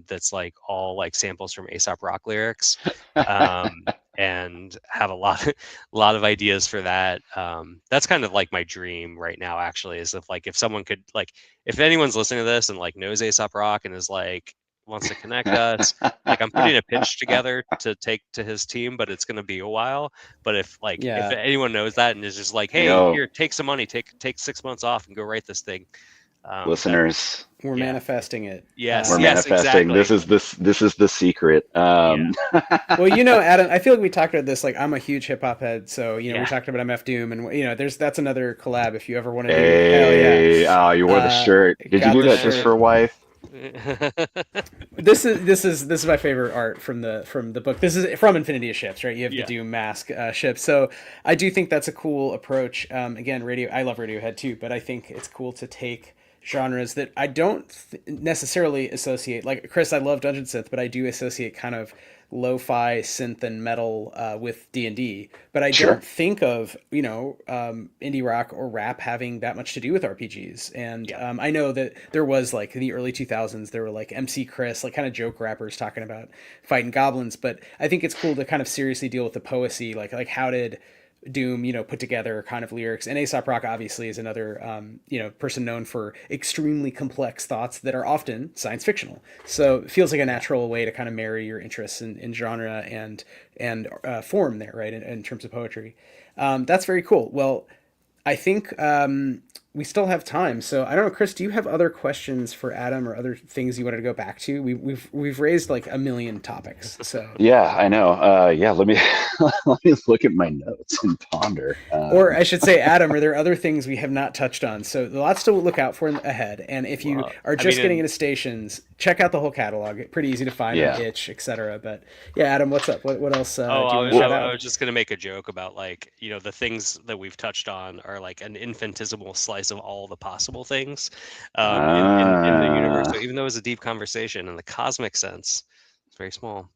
that's like all like samples from Aesop Rock lyrics, um, and have a lot a lot of ideas for that. That's kind of like my dream right now, actually, is if someone could like, if anyone's listening to this and like knows Aesop Rock and is like wants to connect us, like I'm putting a pitch together to take to his team, but it's going to be a while. But if Yeah. anyone knows that and is just like, hey, Yo, here, take some money, take 6 months off and go write this thing. That listeners, We're Yeah. manifesting it. we're Yes, yes, manifesting. exactly. This is the secret. Yeah, Well, Adam, I feel like we talked about this. Like, I'm a huge hip hop head, so we yeah. talked about MF Doom, and that's another collab if you ever want to do. Hell yeah, Hey, oh, you wore the shirt. Did you got do the that just shirt. for Wythe? This is my favorite art from the book. This is from Infinity of Ships, right? You have the Yeah, Doom mask ship. So I do think that's a cool approach. Again, I love Radiohead too, but I think it's cool to take genres that I don't necessarily associate. Like Chris, I love Dungeon Synth, but I do associate kind of lo-fi synth and metal with D&D, but I don't Sure. think of indie rock or rap having that much to do with RPGs. And yeah, I know that there was like in the early 2000s there were like MC Chris, like kind of joke rappers talking about fighting goblins, but I think it's cool to kind of seriously deal with the poesy, like how did Doom, put together kind of lyrics. And Aesop Rock obviously is another, person known for extremely complex thoughts that are often science fictional. So it feels like a yeah. natural way to kind of marry your interests in genre and form there, right? In terms of poetry, that's very cool. Well, I think we still have time, so I don't know, Chris. Do you have other questions for Adam or other things you wanted to go back to? We've raised like a million topics, so Yeah, I know. Yeah, let me let me look at my notes and ponder. or I should say, Adam, are there other things we have not touched on? So lots to look out for ahead. And if you Well, are I mean, just getting into stations, check out the whole catalog. Pretty easy to find on yeah. Itch, etc. But yeah, Adam, what's up? What else oh, do you want to Well, shout I out? was just gonna make a joke about like, the things that we've touched on are like an infinitesimal slice of all the possible things in the universe. So uh, even though it's a deep conversation in the cosmic sense, it's very small,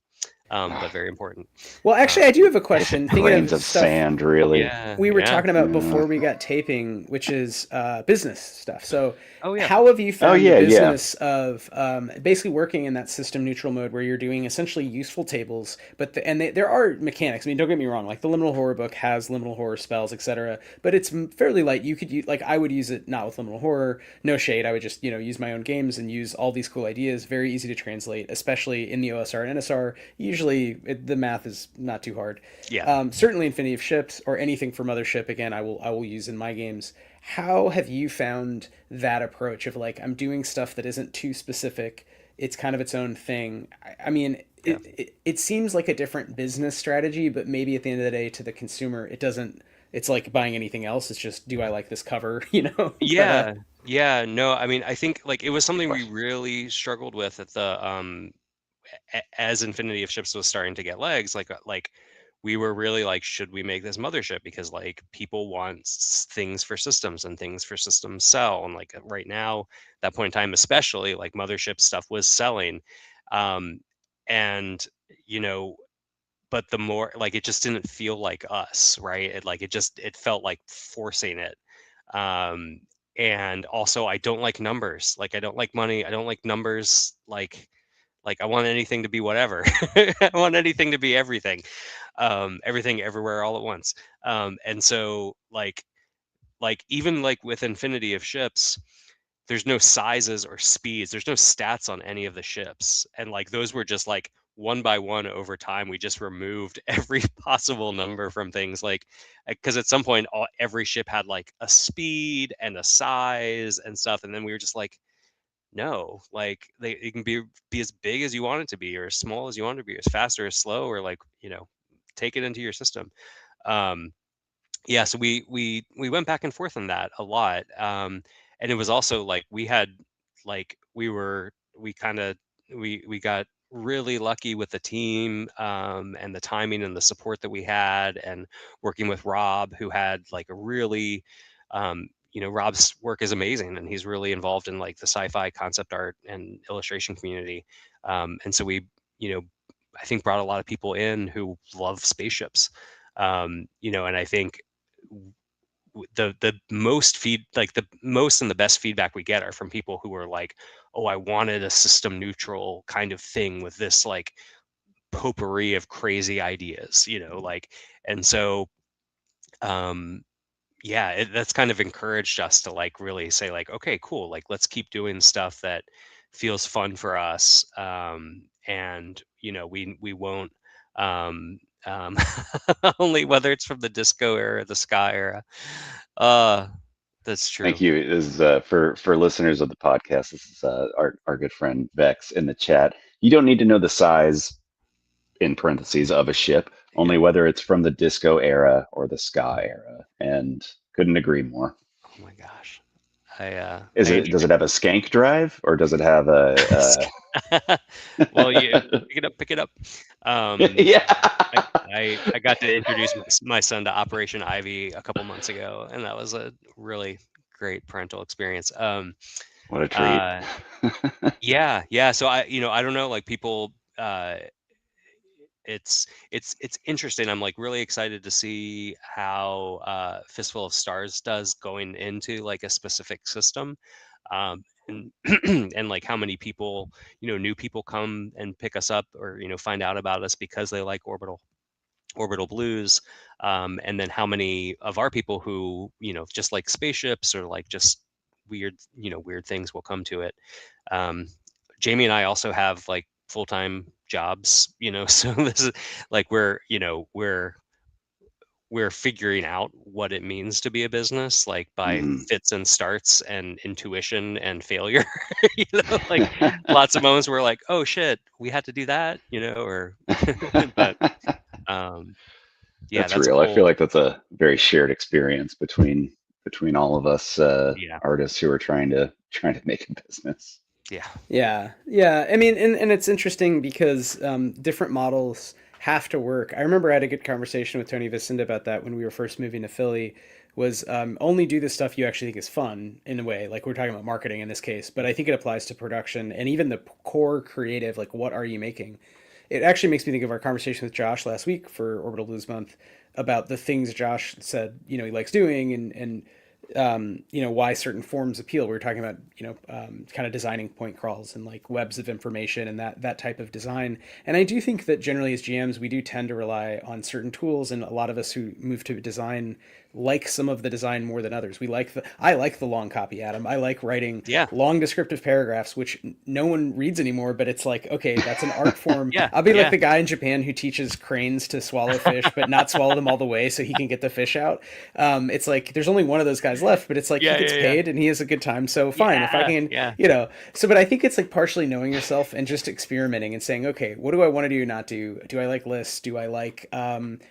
but very important. Well, Uh, actually, I do have a it's question. Thinking grains of of stuff sand, really. yeah, we were yeah. talking about Yeah. before we got taping, which is business stuff. So, Oh yeah. how have you Oh found the yeah, yeah. business of basically working in that system neutral mode where you're doing essentially useful tables, but there are mechanics. I mean, don't get me wrong. Like the Liminal Horror book has liminal horror spells, etc. But it's fairly light. You could use, like I would use it not with liminal horror. No shade. I would just use my own games and use all these cool ideas. Very easy to translate, especially in the OSR and NSR. Usually the math is not too hard. Yeah. Certainly Infinity of Ships or anything for Mothership, again, I will use in my games. How have you found that approach of like I'm doing stuff that isn't too specific? It's kind of its own thing. I mean, Yeah. it seems like a different business strategy, but maybe at the end of the day, to the consumer, it doesn't. It's like buying anything else. It's just, do I like this cover? But Yeah. Yeah. No, I mean, I think like it was Good something we question. really struggled with at the as Infinity of Ships was starting to get legs, like we were really like, should we make this Mothership? Because like people want things for systems and things for systems sell. And like right now, that point in time, especially like Mothership stuff was selling. Um, and you know, but the more like it just didn't feel like us, right? It felt like forcing it. Um, and also I don't like numbers. Like I don't like money. I don't like numbers. Like I want anything to be whatever. I want anything to be everything, everything everywhere all at once. And so like even like with Infinity of Ships, there's no sizes or speeds. There's no stats on any of the ships, and like those were just like one by one over time. We just removed every possible number from things, like because at some point every ship had like a speed and a size and stuff, and then we were just like, no, like it can be as big as you want it to be or as small as you want it to be, as fast or as slow, or like take it into your system. um yeah, so we went back and forth on that a lot. And it was also like we had like we kind of we got really lucky with the team, and the timing and the support that we had, and working with Rob, who had like a really Rob's work is amazing, and he's really involved in like the sci-fi concept art and illustration community. And so we, you know, I think brought a lot of people in who love spaceships. And I think the most like the most and the best feedback we get are from people who are like, oh, I wanted a system neutral kind of thing with this like potpourri of crazy ideas, like. And so um yeah, that's kind of encouraged us to like really say like, okay, cool, like let's keep doing stuff that feels fun for us. And we won't um um only whether it's from the disco era, the ska era. uh that's Thank true. you. This is for listeners of the podcast. This is our good friend Vex in the chat. You don't need to know the size in parentheses of a ship, only Yep. whether it's from the disco era or the ska era. And couldn't agree more. Oh my gosh. I enjoy Does it have a skank drive, or does it have well, yeah, pick it up. Um, I, yeah. I got to introduce my son to Operation Ivy a couple months ago, and that was a really great parental experience. What a treat. Uh, yeah. So I don't know, like people, it's interesting. I'm like really excited to see how Fistful of Stars does going into like a specific system, and and like how many people, new people come and pick us up or find out about us because they like Orbital Blues, and then how many of our people who just like spaceships or like just weird things will come to it. um, Jamie and I also have like full-time jobs, so this is like we're figuring out what it means to be a business, like by Mhm. fits and starts and intuition and failure. Like lots of moments where like, oh shit, we had to do that, or but um yeah, That's that's real. I feel cool. like that's a very shared experience between all of us Yeah, artists who are trying to make a business. yeah, Yeah. I mean, and it's interesting because different models have to work. I remember I had a good conversation with Tony Vicinda about that when we were first moving to Philly. Was only do the stuff you actually think is fun in a way. Like we're talking about marketing in this case, but I think it applies to production and even the core creative. Like, what are you making? It actually makes me think of our conversation with Josh last week for Orbital Blues Month about the things Josh said, he likes doing and why certain forms appeal. We were talking about, kind of designing point crawls and like webs of information and that type of design. And I do think that generally as GMs, we do tend to rely on certain tools, and a lot of us who move to design like some of the design more than others. I like the long copy, Adam. I like writing yeah, long descriptive paragraphs, which no one reads anymore, but it's like, okay, that's an art form. yeah, I'll be like yeah, the guy in Japan who teaches cranes to swallow fish, but not swallow them all the way so he can get the fish out. It's like there's only one of those guys left, but it's like he yeah, gets yeah, yeah, paid and he has a good time. So fine, if I yeah, can, yeah, so, but I think it's like partially knowing yourself and just experimenting and saying, okay, what do I want to do, not do? Do I like lists? Do I like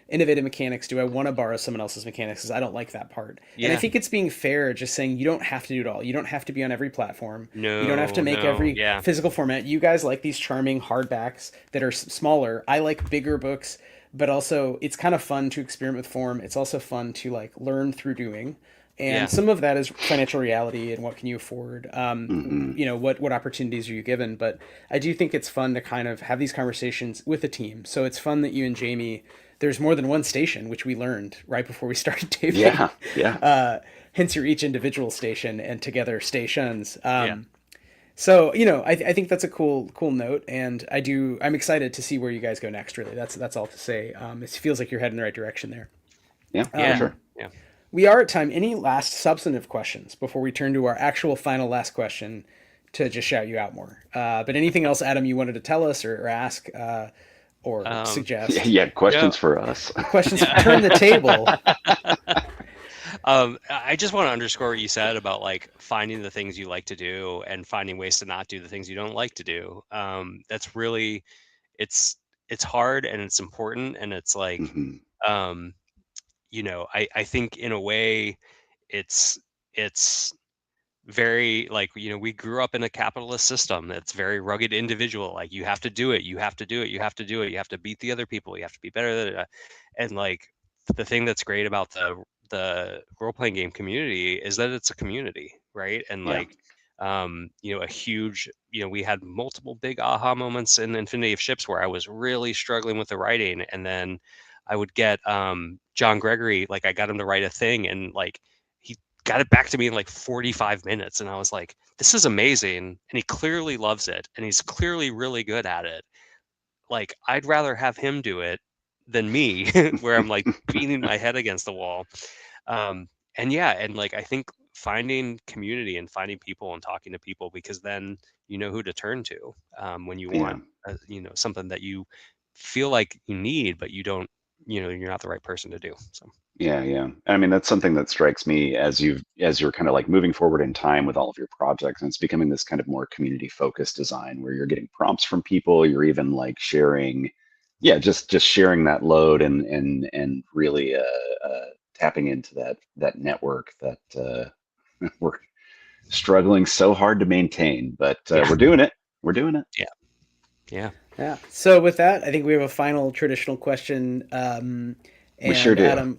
innovative mechanics? Do I want to borrow someone else's mechanics because I don't like that part? And I yeah. think it's being fair, just saying you don't have to do it all. You don't have to be on every platform. You don't have to No, make no, every yeah, physical format. You guys like these charming hardbacks that are smaller. I like bigger books, but also it's kind of fun to experiment with form. It's also fun to like learn through doing, and yeah, some of that is financial reality and what can you afford. Hmm. What opportunities are you given? But I do think it's fun to kind of have these conversations with a team. So it's fun that you and Jamie, there's more than one station, which we learned right before we started taping. Yeah, yeah, Hence, you're each individual station and together stations. yeah. So I think that's a cool note, and I'm excited to see where you guys go next. Really, that's all to say. It feels like you're heading in the right direction there. yeah, for Yeah, Um, sure. yeah. we are at time. Any last substantive questions before we turn to our actual final last question to just shout you out more? But anything else, Adam, you wanted to tell us or ask or Um, Yeah, suggest? yeah. no, Questions for us. Questions? Turn the table. yeah. I just want to underscore what you said about like finding the things you like to do and finding ways to not do the things you don't like to do. That's really, it's it's hard and it's important, and it's like, Hmm. um, I think in a way, it's it's very like, we grew up in a capitalist system that's very rugged individual. Like you have to do it, you have to do it, you have to do it, you have to beat the other people, you have to be better than, and like the thing that's great about the role-playing game community is that it's a community, right? And Yeah. like, a huge, we had multiple big aha moments in Infinity of Ships where I was really struggling with the writing, and then I would get John Gregory, like I got him to write a thing, and like he got it back to me in like 45 minutes, and I was like, this is amazing, and he clearly loves it and he's clearly really good at it. Like I'd rather have him do it than me, where I'm like beating my head against the wall. um and yeah, and like I think finding community and finding people and talking to people, because then you know who to turn to when you Yeah. want something that you feel like you need, but you don't, you're not the right person to do. So Yeah, yeah. I mean, that's something that strikes me as you're kind of like moving forward in time with all of your projects, and it's becoming this kind of more community focused design where you're getting prompts from people, you're even like sharing, yeah, just sharing that load and really tapping into that network that we're struggling so hard to maintain, but Yeah. we're doing it. We're doing it. Yeah. Yeah. So with that, I think we have a final traditional question. We sure And do. Adam,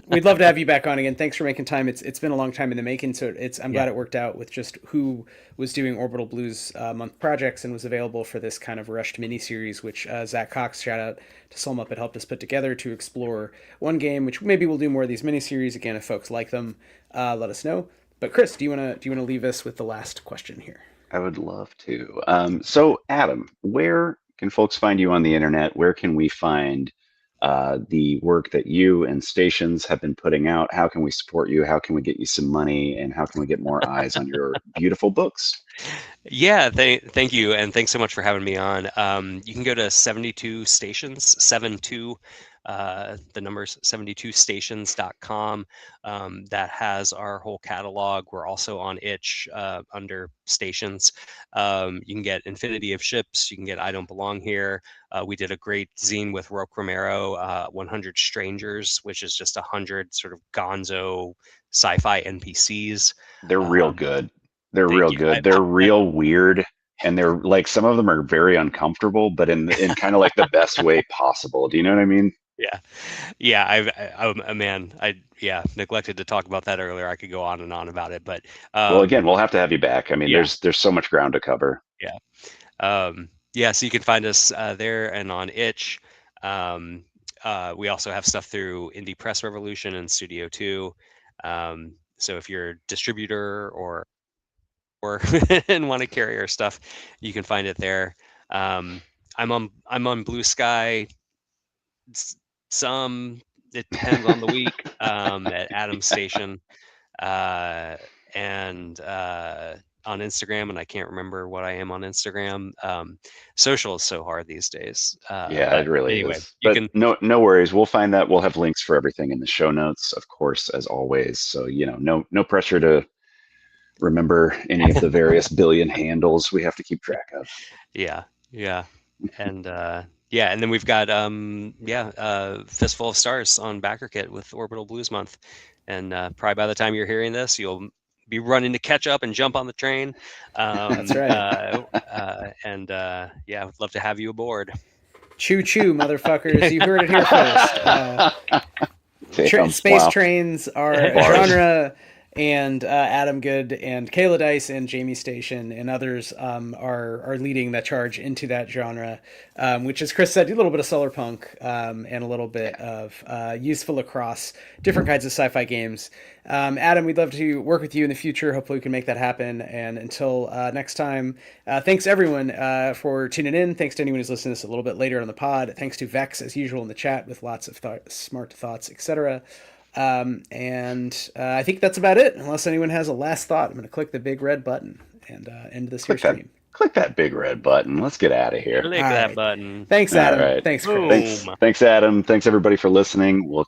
we'd love to have you back on again. Thanks for making time. It's been a long time in the making, so I'm glad it worked out with just who was doing Orbital Blues Month projects and was available for this kind of rushed mini series, which Zach Cox, shout out to Solmup, had helped us put together to explore one game. Which maybe we'll do more of these mini series again if folks like them. Let us know. But Chris, do you wanna leave us with the last question here? I would love to. So, Adam, where can folks find you on the internet? Where can we find the work that you and Stations have been putting out? How can we support you? How can we get you some money? And how can we get more eyes on your beautiful books? Yeah, thank you, and thanks so much for having me on. You can go to 72 Stations, 72, the numbers 72stations.com. That has our whole catalog. We're also on itch under Stations. You can get Infinity of Ships. You can get I Don't Belong Here. We did a great zine with Roque Romero, 100 Strangers, which is just 100 sort of gonzo sci-fi NPCs. They're real good. They're Thank real you. good. They're real weird. And they're like, some of them are very uncomfortable, but in kind of like the best way possible. Do you know what I mean? Yeah. I'm a man. Neglected to talk about that earlier. I could go on and on about it, but Well, again, we'll have to have you back. I mean, yeah. there's so much ground to cover. So you can find us there and on itch. We also have stuff through Indie Press Revolution and Studio 2. So if you're a distributor or and want to carry our stuff, you can find it there. I'm on Blue Sky. It depends on the week. At Adam's Station, and on Instagram, and I can't remember what I am on Instagram. Social is so hard these days. Yeah, But it really anyway, is. you But can. no worries. We'll find that. We'll have links for everything in the show notes, of course, as always. So, no pressure to remember any of the various billion handles we have to keep track of. Yeah, and and then we've got Fistful of Stars on BackerKit with Orbital Blues Month, and probably by the time you're hearing this, you'll be running to catch up and jump on the train. That's right. Would love to have you aboard. Choo choo, motherfuckers! You heard it here first. Space trains are a genre, and Adam Good and Kayla Dice and Jamie Station and others are leading that charge into that genre, which, as Chris said, a little bit of solar punk and a little bit of useful across different kinds of sci-fi games. Adam, we'd love to work with you in the future. Hopefully we can make that happen. And until next time, thanks everyone for tuning in. Thanks to anyone who's listening to this a little bit later on the pod. Thanks to Vex, as usual, in the chat with lots of smart thoughts, etc. I think that's about it. Unless anyone has a last thought, I'm going to click the big red button and end this here stream. Click that big red button. Let's get out of here. Click that button. Thanks, Adam. Thanks, Chris. Thanks, Adam. Thanks, everybody, for listening. We'll